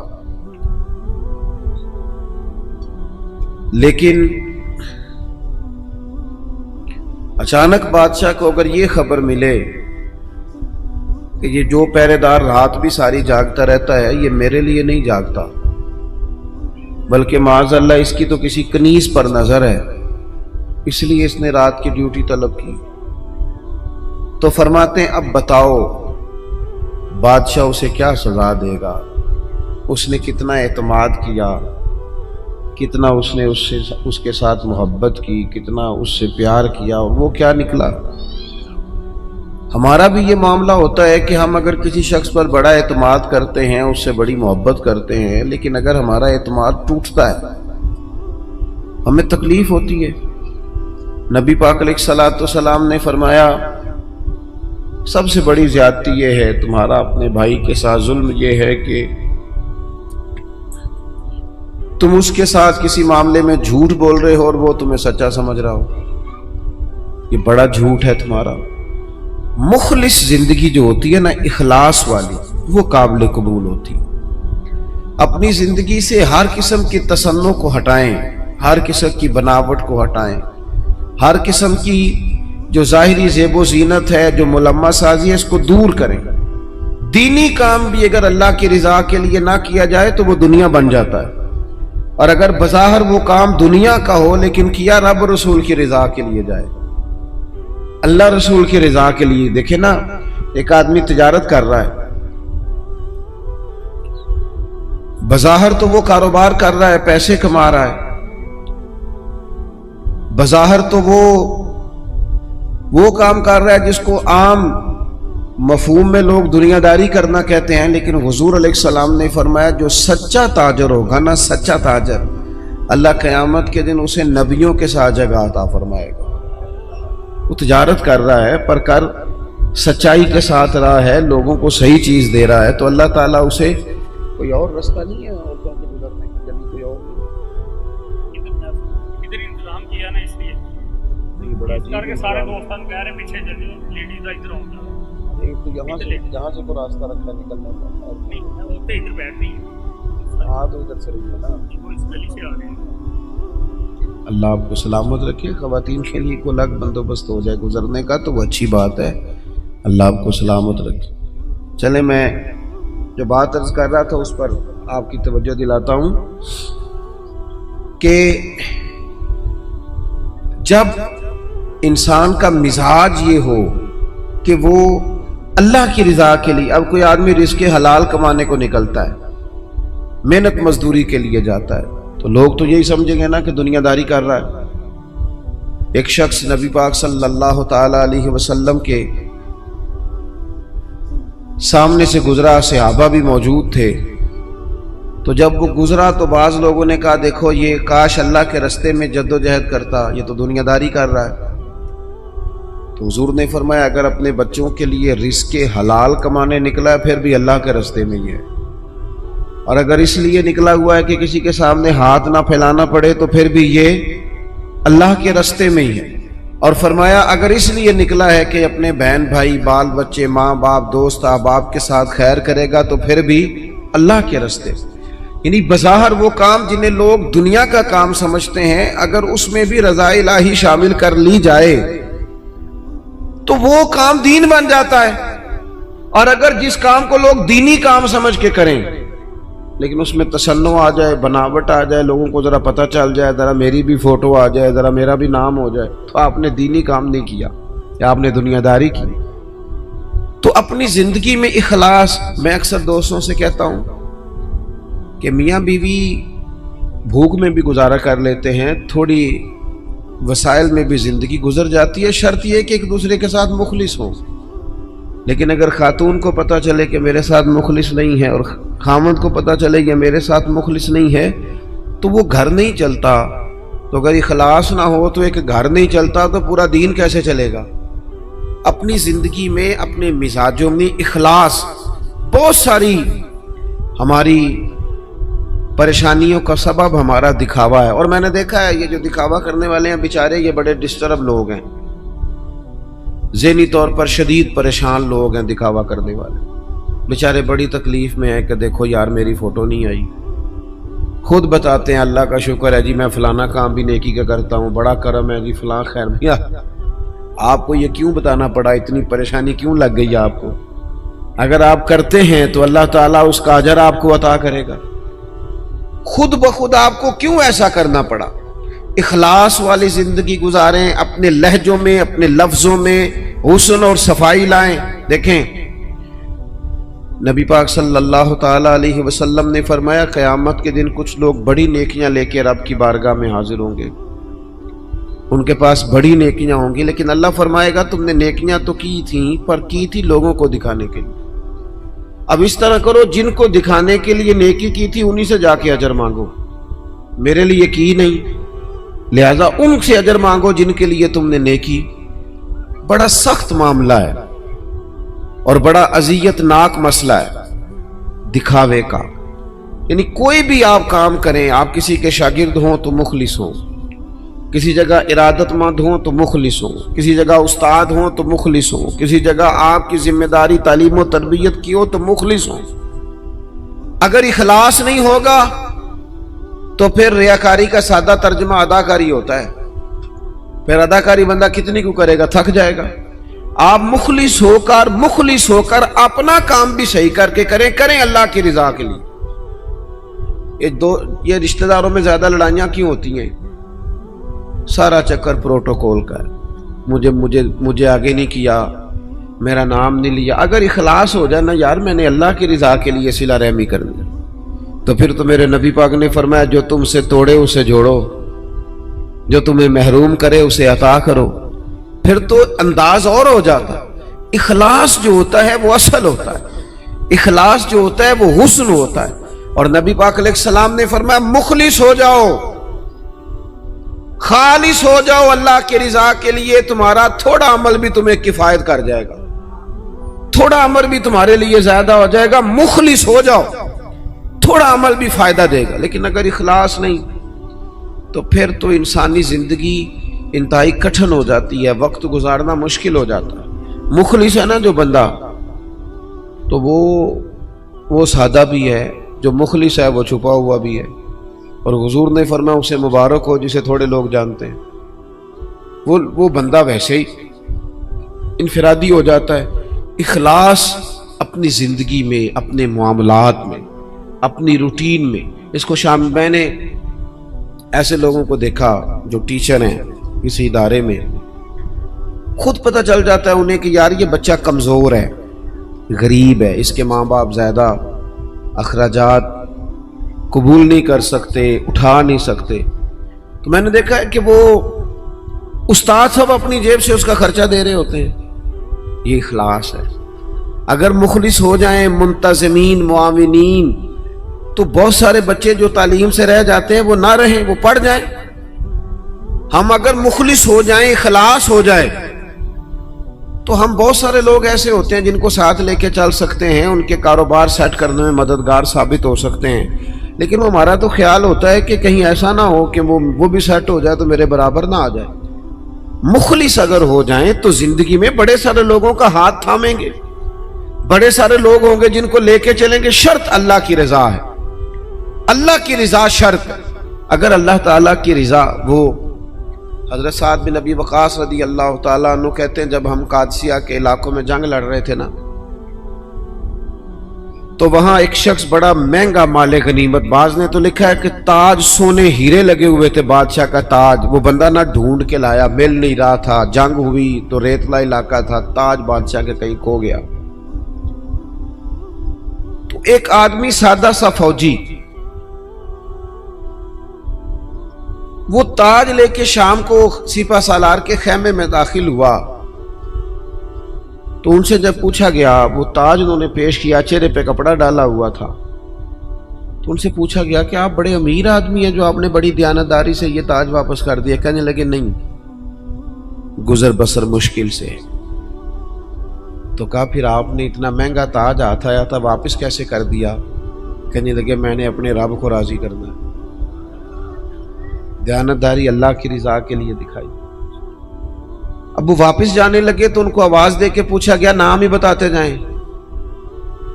لیکن اچانک بادشاہ کو اگر یہ خبر ملے کہ یہ جو پہرے دار رات بھی ساری جاگتا رہتا ہے یہ میرے لیے نہیں جاگتا بلکہ معاذ اللہ اس کی تو کسی کنیز پر نظر ہے، اس لیے اس نے رات کی ڈیوٹی طلب کی، تو فرماتے ہیں اب بتاؤ بادشاہ اسے کیا سزا دے گا. اس نے کتنا اعتماد کیا، کتنا اس نے اس کے ساتھ محبت کی، کتنا اس سے پیار کیا، اور وہ کیا نکلا. ہمارا بھی یہ معاملہ ہوتا ہے کہ ہم اگر کسی شخص پر بڑا اعتماد کرتے ہیں، اس سے بڑی محبت کرتے ہیں، لیکن اگر ہمارا اعتماد ٹوٹتا ہے ہمیں تکلیف ہوتی ہے. نبی پاک علیہ الصلوۃ والسلام نے فرمایا سب سے بڑی زیادتی یہ ہے تمہارا اپنے بھائی کے ساتھ ظلم، یہ ہے کہ تم اس کے ساتھ کسی معاملے میں جھوٹ بول رہے ہو اور وہ تمہیں سچا سمجھ رہا ہو. یہ بڑا جھوٹ ہے تمہارا. مخلص زندگی جو ہوتی ہے نا، اخلاص والی، وہ قابل قبول ہوتی. اپنی زندگی سے ہر قسم کی تصنع کو ہٹائیں، ہر قسم کی بناوٹ کو ہٹائیں، ہر قسم کی جو ظاہری زیب و زینت ہے، جو ملمہ سازی ہے، اس کو دور کریں. دینی کام بھی اگر اللہ کی رضا کے لیے نہ کیا جائے تو وہ دنیا بن جاتا ہے، اور اگر بظاہر وہ کام دنیا کا ہو لیکن کیا رب رسول کی رضا کے لیے جائے، اللہ رسول کی رضا کے لیے. دیکھیں نا، ایک آدمی تجارت کر رہا ہے، بظاہر تو وہ کاروبار کر رہا ہے، پیسے کما رہا ہے، بظاہر تو وہ کام کر رہا ہے جس کو عام مفہوم میں لوگ دنیا داری کرنا کہتے ہیں، لیکن حضور علیہ السلام نے فرمایا جو سچا تاجر ہوگا نا، سچا تاجر، اللہ قیامت کے دن اسے نبیوں کے ساتھ جگہ عطا فرمائے گا۔ وہ تجارت کر رہا ہے پر کر سچائی کے ساتھ رہا ہے، لوگوں کو صحیح چیز دے رہا ہے، تو اللہ تعالیٰ اسے کوئی اور رستہ نہیں ہے عورتوں کے گزرنے کی، جبھی کوئی اور ادھر انتظام کیا نا، اس لیے بڑا کر کے سارے دوستان کہہ رہے پیچھے چلے لیڈیز ادھر آؤ جاؤ، تو یہاں سے تو راستہ رکھا نکلنا پڑتا ہے، عورتیں ادھر بیٹھ رہی ہیں، ہاں تو ادھر سے رہی ہے نا، وہ اس گلی سے آ رہے ہیں۔ اللہ آپ کو سلامت رکھے، خواتین کے لیے کوئی الگ بندوبست ہو جائے گزرنے کا تو وہ اچھی بات ہے، اللہ آپ کو سلامت رکھے۔ چلے میں جو بات عرض کر رہا تھا اس پر آپ کی توجہ دلاتا ہوں کہ جب انسان کا مزاج یہ ہو کہ وہ اللہ کی رضا کے لیے، اب کوئی آدمی رزق حلال کمانے کو نکلتا ہے، محنت مزدوری کے لیے جاتا ہے، تو لوگ تو یہی سمجھیں گے نا کہ دنیا داری کر رہا ہے۔ ایک شخص نبی پاک صلی اللہ تعالی علیہ وسلم کے سامنے سے گزرا، صحابہ بھی موجود تھے، تو جب وہ گزرا تو بعض لوگوں نے کہا دیکھو یہ کاش اللہ کے رستے میں جد و جہد کرتا، یہ تو دنیا داری کر رہا ہے۔ تو حضور نے فرمایا اگر اپنے بچوں کے لیے رزق حلال کمانے نکلا ہے پھر بھی اللہ کے رستے میں ہی ہے، اور اگر اس لیے نکلا ہوا ہے کہ کسی کے سامنے ہاتھ نہ پھیلانا پڑے تو پھر بھی یہ اللہ کے رستے میں ہی ہے۔ اور فرمایا اگر اس لیے نکلا ہے کہ اپنے بہن بھائی بال بچے ماں باپ دوست احباب کے ساتھ خیر کرے گا تو پھر بھی اللہ کے رستے، یعنی بظاہر وہ کام جنہیں لوگ دنیا کا کام سمجھتے ہیں اگر اس میں بھی رضا الہی شامل کر لی جائے تو وہ کام دین بن جاتا ہے، اور اگر جس کام کو لوگ دینی کام سمجھ کے کریں لیکن اس میں تصنع آ جائے، بناوٹ آ جائے، لوگوں کو ذرا پتہ چل جائے، ذرا میری بھی فوٹو آ جائے، ذرا میرا بھی نام ہو جائے، تو آپ نے دینی کام نہیں کیا یا آپ نے دنیا داری کی۔ تو اپنی زندگی میں اخلاص، میں اکثر دوستوں سے کہتا ہوں کہ میاں بیوی بھوک میں بھی گزارا کر لیتے ہیں، تھوڑی وسائل میں بھی زندگی گزر جاتی ہے، شرط یہ کہ ایک دوسرے کے ساتھ مخلص ہوں۔ لیکن اگر خاتون کو پتہ چلے کہ میرے ساتھ مخلص نہیں ہے اور خامند کو پتہ چلے کہ میرے ساتھ مخلص نہیں ہے تو وہ گھر نہیں چلتا۔ تو اگر اخلاص نہ ہو تو ایک گھر نہیں چلتا تو پورا دین کیسے چلے گا؟ اپنی زندگی میں اپنے مزاجوں میں اخلاص، بہت ساری ہماری پریشانیوں کا سبب ہمارا دکھاوا ہے، اور میں نے دیکھا ہے یہ جو دکھاوا کرنے والے ہیں بیچارے یہ بڑے ڈسٹرب لوگ ہیں، ذہنی طور پر شدید پریشان لوگ ہیں، دکھاوا کرنے والے بیچارے بڑی تکلیف میں ہیں کہ دیکھو یار میری فوٹو نہیں آئی، خود بتاتے ہیں اللہ کا شکر ہے جی میں فلانا کام بھی نیکی کا کرتا ہوں، بڑا کرم ہے جی فلاں خیر بھیا۔ آپ کو یہ کیوں بتانا پڑا، اتنی پریشانی کیوں لگ گئی آپ کو؟ اگر آپ کرتے ہیں تو اللہ تعالیٰ اس کا اجر آپ کو عطا کرے گا، خود بخود آپ کو کیوں ایسا کرنا پڑا؟ اخلاص والی زندگی گزاریں، اپنے لہجوں میں اپنے لفظوں میں حسن اور صفائی لائیں۔ دیکھیں نبی پاک صلی اللہ تعالی علیہ وسلم نے فرمایا قیامت کے دن کچھ لوگ بڑی نیکیاں لے کے رب کی بارگاہ میں حاضر ہوں گے، ان کے پاس بڑی نیکیاں ہوں گی، لیکن اللہ فرمائے گا تم نے نیکیاں تو کی تھیں پر کی تھی لوگوں کو دکھانے کے لیے۔ اب اس طرح کرو جن کو دکھانے کے لیے نیکی کی تھی انہی سے جا کے اجر مانگو، میرے لیے کی نہیں، لہذا ان سے اجر مانگو جن کے لیے تم نے نیکی۔ بڑا سخت معاملہ ہے اور بڑا اذیت ناک مسئلہ ہے دکھاوے کا، یعنی کوئی بھی آپ کام کریں، آپ کسی کے شاگرد ہوں تو مخلص ہوں، کسی جگہ ارادت مند ہوں تو مخلص ہوں، کسی جگہ استاد ہوں تو مخلص ہوں، کسی جگہ آپ کی ذمہ داری تعلیم و تربیت کی ہو تو مخلص ہوں۔ اگر اخلاص نہیں ہوگا تو پھر ریاکاری کا سادہ ترجمہ اداکاری ہوتا ہے، پھر اداکاری بندہ کتنی کو کرے گا، تھک جائے گا۔ آپ مخلص ہو کر اپنا کام بھی صحیح کر کے کریں اللہ کی رضا کے لیے۔ یہ رشتہ داروں میں زیادہ لڑائیاں کیوں ہوتی ہیں؟ سارا چکر پروٹوکول کا ہے، مجھے آگے نہیں کیا، میرا نام نہیں لیا۔ اگر اخلاص ہو جائے نا یار میں نے اللہ کی رضا کے لیے صلہ رحمی کرنی ہے، تو پھر تو میرے نبی پاک نے فرمایا جو تم سے توڑے اسے جوڑو، جو تمہیں محروم کرے اسے عطا کرو، پھر تو انداز اور ہو جاتا۔ اخلاص جو ہوتا ہے وہ اصل ہوتا ہے، اخلاص جو ہوتا ہے وہ حسن ہوتا ہے۔ اور نبی پاک علیہ السلام نے فرمایا مخلص ہو جاؤ، خالص ہو جاؤ اللہ کی رضا کے لیے، تمہارا تھوڑا عمل بھی تمہیں کفایت کر جائے گا، تھوڑا عمل بھی تمہارے لیے زیادہ ہو جائے گا۔ مخلص ہو جاؤ، تھوڑا عمل بھی فائدہ دے گا۔ لیکن اگر اخلاص نہیں تو پھر تو انسانی زندگی انتہائی کٹھن ہو جاتی ہے، وقت گزارنا مشکل ہو جاتا ہے۔ مخلص ہے نا جو بندہ، تو وہ سادہ بھی ہے، جو مخلص ہے وہ چھپا ہوا بھی ہے۔ اور حضور نے فرمایا اسے مبارک ہو جسے تھوڑے لوگ جانتے ہیں۔ وہ بندہ ویسے ہی انفرادی ہو جاتا ہے۔ اخلاص اپنی زندگی میں، اپنے معاملات میں، اپنی روٹین میں، اس کو شام میں نے ایسے لوگوں کو دیکھا جو ٹیچر ہیں کسی ادارے میں، خود پتہ چل جاتا ہے انہیں کہ یار یہ بچہ کمزور ہے، غریب ہے، اس کے ماں باپ زیادہ اخراجات قبول نہیں کر سکتے، اٹھا نہیں سکتے، تو میں نے دیکھا ہے کہ وہ استاد سب اپنی جیب سے اس کا خرچہ دے رہے ہوتے ہیں۔ یہ اخلاص ہے۔ اگر مخلص ہو جائیں، منتظمین، معاونین، تو بہت سارے بچے جو تعلیم سے رہ جاتے ہیں وہ نہ رہیں، وہ پڑھ جائیں۔ ہم اگر مخلص ہو جائیں، اخلاص ہو جائے، تو ہم بہت سارے لوگ ایسے ہوتے ہیں جن کو ساتھ لے کے چل سکتے ہیں، ان کے کاروبار سیٹ کرنے میں مددگار ثابت ہو سکتے ہیں۔ لیکن وہ ہمارا تو خیال ہوتا ہے کہ کہیں ایسا نہ ہو کہ وہ بھی سیٹ ہو جائے تو میرے برابر نہ آ جائے۔ مخلص اگر ہو جائیں تو زندگی میں بڑے سارے لوگوں کا ہاتھ تھامیں گے، بڑے سارے لوگ ہوں گے جن کو لے کے چلیں گے۔ شرط اللہ کی رضا ہے، اللہ کی رضا شرط۔ اگر اللہ تعالیٰ کی رضا، وہ حضرت سعد بن ابی وقاص رضی اللہ تعالیٰ عنہ کہتے ہیں جب ہم قادسیہ کے علاقوں میں جنگ لڑ رہے تھے نا، تو وہاں ایک شخص بڑا مہنگا مال غنیمت، بعض نے تو لکھا ہے کہ تاج سونے ہیرے لگے ہوئے تھے، بادشاہ کا تاج، وہ بندہ نہ ڈھونڈ کے لایا، مل نہیں رہا تھا، جنگ ہوئی تو ریتلا علاقہ تھا، تاج بادشاہ کے کہیں کھو گیا۔ تو ایک آدمی سادہ سا فوجی وہ تاج لے کے شام کو سپہ سالار کے خیمے میں داخل ہوا، تو ان سے جب پوچھا گیا، وہ تاج انہوں نے پیش کیا، چہرے پہ کپڑا ڈالا ہوا تھا، تو ان سے پوچھا گیا کہ آپ بڑے امیر آدمی ہیں جو آپ نے بڑی دیانتداری سے یہ تاج واپس کر دیا۔ کہنے لگے نہیں، گزر بسر مشکل سے۔ تو کہا پھر آپ نے اتنا مہنگا تاج ہاتھ آیا تھا واپس کیسے کر دیا؟ کہنے لگے میں نے اپنے رب کو راضی کرنا ہے، دیانتداری اللہ کی رضا کے لیے دکھائی۔ اب وہ واپس جانے لگے تو ان کو آواز دے کے پوچھا گیا نام ہی بتاتے جائیں،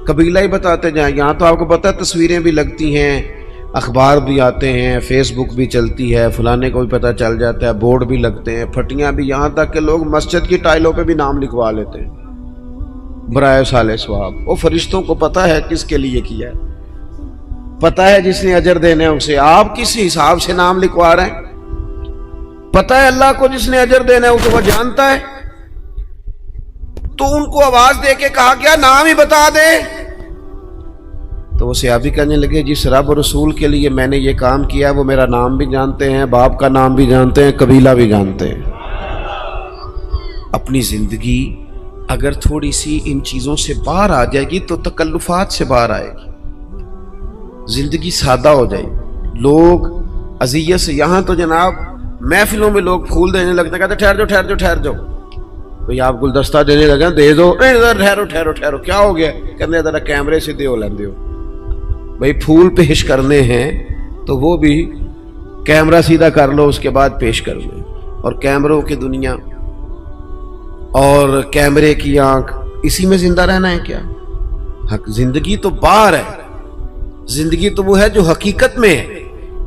قبیلہ ہی بتاتے جائیں۔ یہاں تو آپ کو پتہ تصویریں بھی لگتی ہیں، اخبار بھی آتے ہیں، فیس بک بھی چلتی ہے، فلانے کو بھی پتہ چل جاتا ہے، بورڈ بھی لگتے ہیں، پھٹیاں بھی، یہاں تک کہ لوگ مسجد کی ٹائلوں پہ بھی نام لکھوا لیتے ہیں برائے صالح ثواب۔ وہ فرشتوں کو پتہ ہے کس کے لیے کیا ہے، پتہ ہے جس نے اجر دینے اسے، آپ کس حساب سے نام لکھوا رہے ہیں؟ پتہ ہے اللہ کو جس نے اجر دینا ہے اسے وہ جانتا ہے۔ تو ان کو آواز دے کے کہا گیا نام ہی بتا دے۔ تو وہ صحابی کہنے لگے جس رب و رسول کے لیے میں نے یہ کام کیا وہ میرا نام بھی جانتے ہیں، باپ کا نام بھی جانتے ہیں، قبیلہ بھی جانتے ہیں۔ اپنی زندگی اگر تھوڑی سی ان چیزوں سے باہر آ جائے گی تو تکلفات سے باہر آئے گی، زندگی سادہ ہو جائے گی۔ لوگ اذیت سے، یہاں تو جناب محفلوں میں لوگ پھول دینے لگتے ہیں، کہتے ٹھہر جاؤ ٹھہر جاؤ ٹھہر جاؤ، بھئی آپ گلدستہ دینے لگے دے دو، ٹھہرو ٹھہرو ٹھہرو، کیا ہو گیا؟ کہتے ذرا کیمرے سے دیو لیندے ہو، بھئی پھول پیش کرنے ہیں تو وہ بھی کیمرہ سیدھا کر لو، اس کے بعد پیش کر لو۔ اور کیمروں کی دنیا اور کیمرے کی آنکھ، اسی میں زندہ رہنا ہے کیا؟ زندگی تو باہر ہے، زندگی تو وہ ہے جو حقیقت میں ہے۔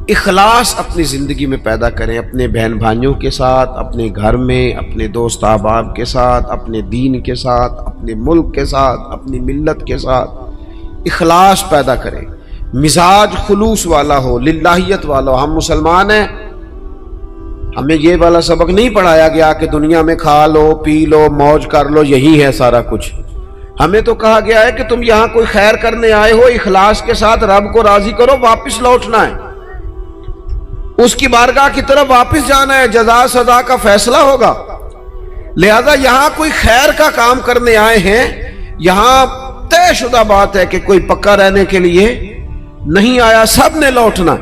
اخلاص اپنی زندگی میں پیدا کریں، اپنے بہن بھائیوں کے ساتھ، اپنے گھر میں، اپنے دوست احباب کے ساتھ، اپنے دین کے ساتھ، اپنے ملک کے ساتھ، اپنی ملت کے ساتھ اخلاص پیدا کریں، مزاج خلوص والا ہو، للہیت والا ہو۔ ہم مسلمان ہیں، ہمیں یہ والا سبق نہیں پڑھایا گیا کہ دنیا میں کھا لو پی لو موج کر لو، یہی ہے سارا کچھ۔ ہمیں تو کہا گیا ہے کہ تم یہاں کوئی خیر کرنے آئے ہو، اخلاص کے ساتھ رب کو راضی کرو، واپس لوٹنا ہے، اس کی بارگاہ کی طرف واپس جانا ہے، جزا سزا کا فیصلہ ہوگا۔ لہذا یہاں کوئی خیر کا کام کرنے آئے ہیں، یہاں طے شدہ بات ہے کہ کوئی پکا رہنے کے لیے نہیں آیا، سب نے لوٹنا،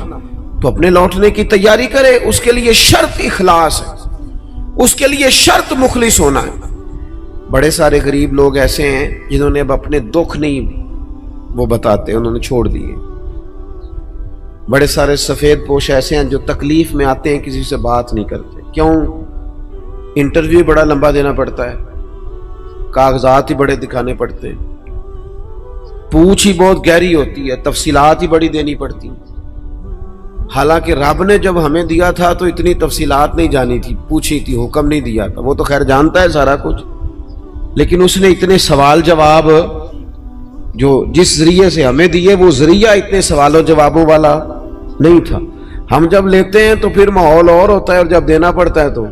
تو اپنے لوٹنے کی تیاری کرے، اس کے لیے شرط اخلاص ہے، اس کے لیے شرط مخلص ہونا ہے۔ بڑے سارے غریب لوگ ایسے ہیں جنہوں نے اب اپنے دکھ نہیں وہ بتاتے، انہوں نے چھوڑ دیے۔ بڑے سارے سفید پوش ایسے ہیں جو تکلیف میں آتے ہیں کسی سے بات نہیں کرتے، کیوں؟ انٹرویو بڑا لمبا دینا پڑتا ہے، کاغذات ہی بڑے دکھانے پڑتے ہیں، پوچھ ہی بہت گہری ہوتی ہے، تفصیلات ہی بڑی دینی پڑتی ہیں۔ حالانکہ رب نے جب ہمیں دیا تھا تو اتنی تفصیلات نہیں جانی تھی، پوچھی تھی، حکم نہیں دیا تھا، وہ تو خیر جانتا ہے سارا کچھ، لیکن اس نے اتنے سوال جواب جو جس ذریعے سے ہمیں دیے وہ ذریعہ اتنے سوال و جوابوں والا نہیں تھا۔ ہم جب لیتے ہیں تو پھر ماحول اور ہوتا ہے، اور جب دینا پڑتا ہے تو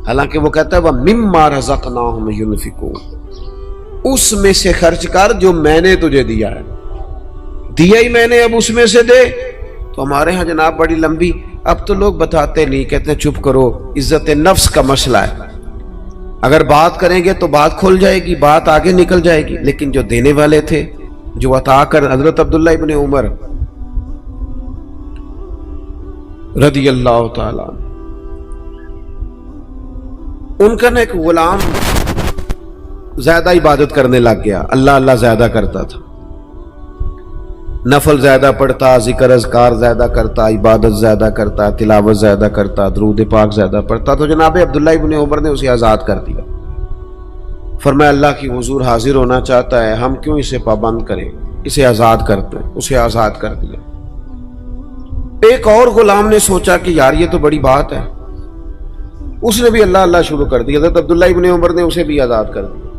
حالانکہ وہ کہتا ہے وَمِمَّا رَزَقْنَاهُمْ يُنْفِقُونَ، اس میں سے خرچ کر جو میں نے تجھے دیا ہے، دیا ہی میں نے، اب اس میں سے دے۔ تو ہمارے ہاں جناب بڑی لمبی، اب تو لوگ بتاتے نہیں، کہتے ہیں چپ کرو، عزت نفس کا مسئلہ ہے، اگر بات کریں گے تو بات کھل جائے گی، بات آگے نکل جائے گی۔ لیکن جو دینے والے تھے، جو عطا کر، حضرت عبداللہ ابن عمر رضی اللہ تعالیٰ عنہ، ان کا نا ایک غلام زیادہ عبادت کرنے لگ گیا، اللہ اللہ زیادہ کرتا تھا، نفل زیادہ پڑھتا، ذکر اذکار زیادہ کرتا، عبادت زیادہ کرتا، تلاوت زیادہ کرتا، درود پاک زیادہ پڑھتا۔ تو جناب عبداللہ ابن عمر نے اسے آزاد کر دیا، فرمایا اللہ کی حضور حاضر ہونا چاہتا ہے، ہم کیوں اسے پابند کریں، اسے آزاد کرتے ہیں، اسے آزاد کر دیا۔ ایک اور غلام نے سوچا کہ یار یہ تو بڑی بات ہے، اس نے بھی اللہ اللہ شروع کر دیا، حضرت عبداللہ ابن عمر نے اسے بھی آزاد کر دیا۔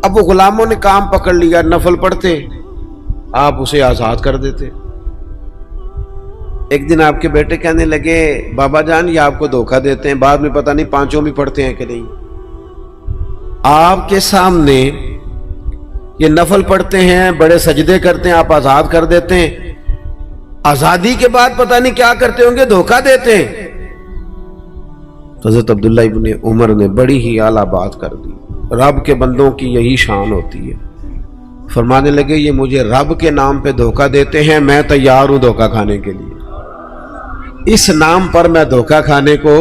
اب وہ غلاموں نے کام پکڑ لیا، نفل پڑھتے، آپ اسے آزاد کر دیتے۔ ایک دن آپ کے بیٹے کہنے لگے بابا جان یہ آپ کو دھوکہ دیتے ہیں، بعد میں پتہ نہیں پانچوں بھی پڑھتے ہیں کہ نہیں، آپ کے سامنے یہ نفل پڑھتے ہیں، بڑے سجدے کرتے ہیں، آپ آزاد کر دیتے ہیں، آزادی کے بعد پتہ نہیں کیا کرتے ہوں گے، دھوکہ دیتے ہیں۔ حضرت عبداللہ ابن عمر نے بڑی ہی اعلیٰ بات کر دی، رب کے بندوں کی یہی شان ہوتی ہے۔ فرمانے لگے یہ مجھے رب کے نام پہ دھوکہ دیتے ہیں، میں تیار ہوں دھوکہ کھانے کے لیے، اس نام پر میں دھوکہ کھانے کو،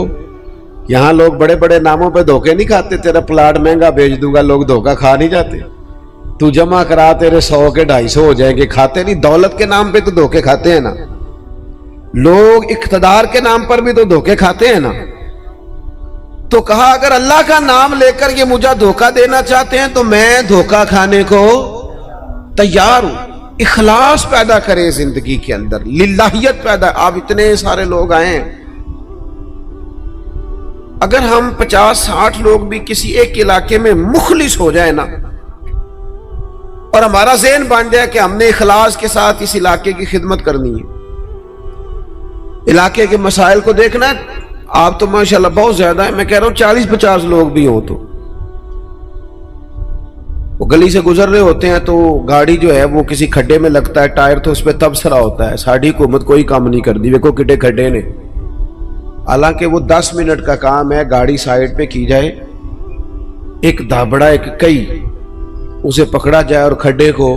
یہاں لوگ بڑے بڑے ناموں پہ دھوکے نہیں کھاتے، تیرا پلاٹ مہنگا بیچ دوں گا، لوگ دھوکہ کھا نہیں جاتے، تو جمع کرا تیرے 100 کے 250 ہو جائیں گے، کھاتے نہیں، دولت کے نام پہ تو دھوکے کھاتے ہیں نا، لوگ اقتدار کے نام پر بھی تو دھوکے کھاتے ہیں نا۔ تو کہا اگر اللہ کا نام لے کر یہ مجھے دھوکہ دینا چاہتے ہیں تو میں دھوکہ کھانے کو تیار ہوں۔ اخلاص پیدا کرے زندگی کے اندر، للہیت پیدا۔ آپ اتنے سارے لوگ آئے ہیں، اگر ہم 50-60 لوگ بھی کسی ایک علاقے میں مخلص ہو جائے نا، اور ہمارا ذہن بن جائے کہ ہم نے اخلاص کے ساتھ اس علاقے کی خدمت کرنی ہے، علاقے کے مسائل کو دیکھنا ہے، آپ تو ماشاءاللہ بہت زیادہ ہے، میں کہہ رہا ہوں 40-50 لوگ بھی ہوں تو وہ گلی سے گزر رہے ہوتے ہیں تو گاڑی جو ہے وہ کسی کھڈے میں لگتا ہے، ٹائر تو اس پہ تبصرہ ہوتا ہے، ساری حکومت کوئی کام نہیں کر دی، دیکھو کٹے کھڈے نے، حالانکہ وہ 10 منٹ کا کام ہے، گاڑی سائیڈ پہ کی جائے، ایک دھابڑا ایک کئی اسے پکڑا جائے اور کھڈے کو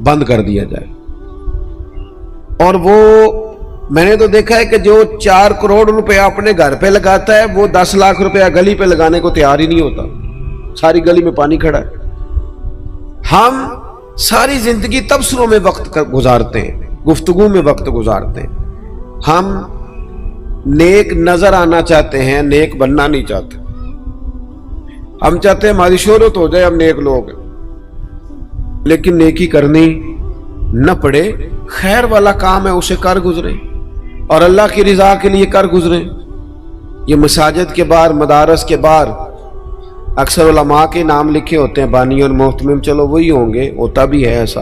بند کر دیا جائے۔ اور وہ میں نے تو دیکھا ہے کہ جو 4 کروڑ روپے اپنے گھر پہ لگاتا ہے وہ 10 لاکھ روپے گلی پہ لگانے کو تیار ہی نہیں ہوتا، ساری گلی میں پانی کھڑا ہے۔ ہم ساری زندگی تبصروں میں وقت گزارتے ہیں، گفتگو میں وقت گزارتے ہیں، ہم نیک نظر آنا چاہتے ہیں، نیک بننا نہیں چاہتے، ہم چاہتے ہیں ہماری شہرت ہو جائے، ہم نیک لوگ ہیں، لیکن نیکی کرنی نہ پڑے، خیر والا کام ہے اسے کر گزرے اور اللہ کی رضا کے لیے کر گزرے۔ یہ مساجد کے باہر، مدارس کے باہر اکثر علماء کے نام لکھے ہوتے ہیں، بانی اور محتمم، چلو وہی ہوں گے، ہوتا بھی ہے ایسا،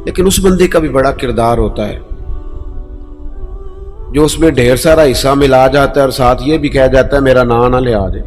لیکن اس بندے کا بھی بڑا کردار ہوتا ہے جو اس میں ڈھیر سارا حصہ ملا جاتا ہے اور ساتھ یہ بھی کہہ جاتا ہے میرا نام نہ لے آ جائے،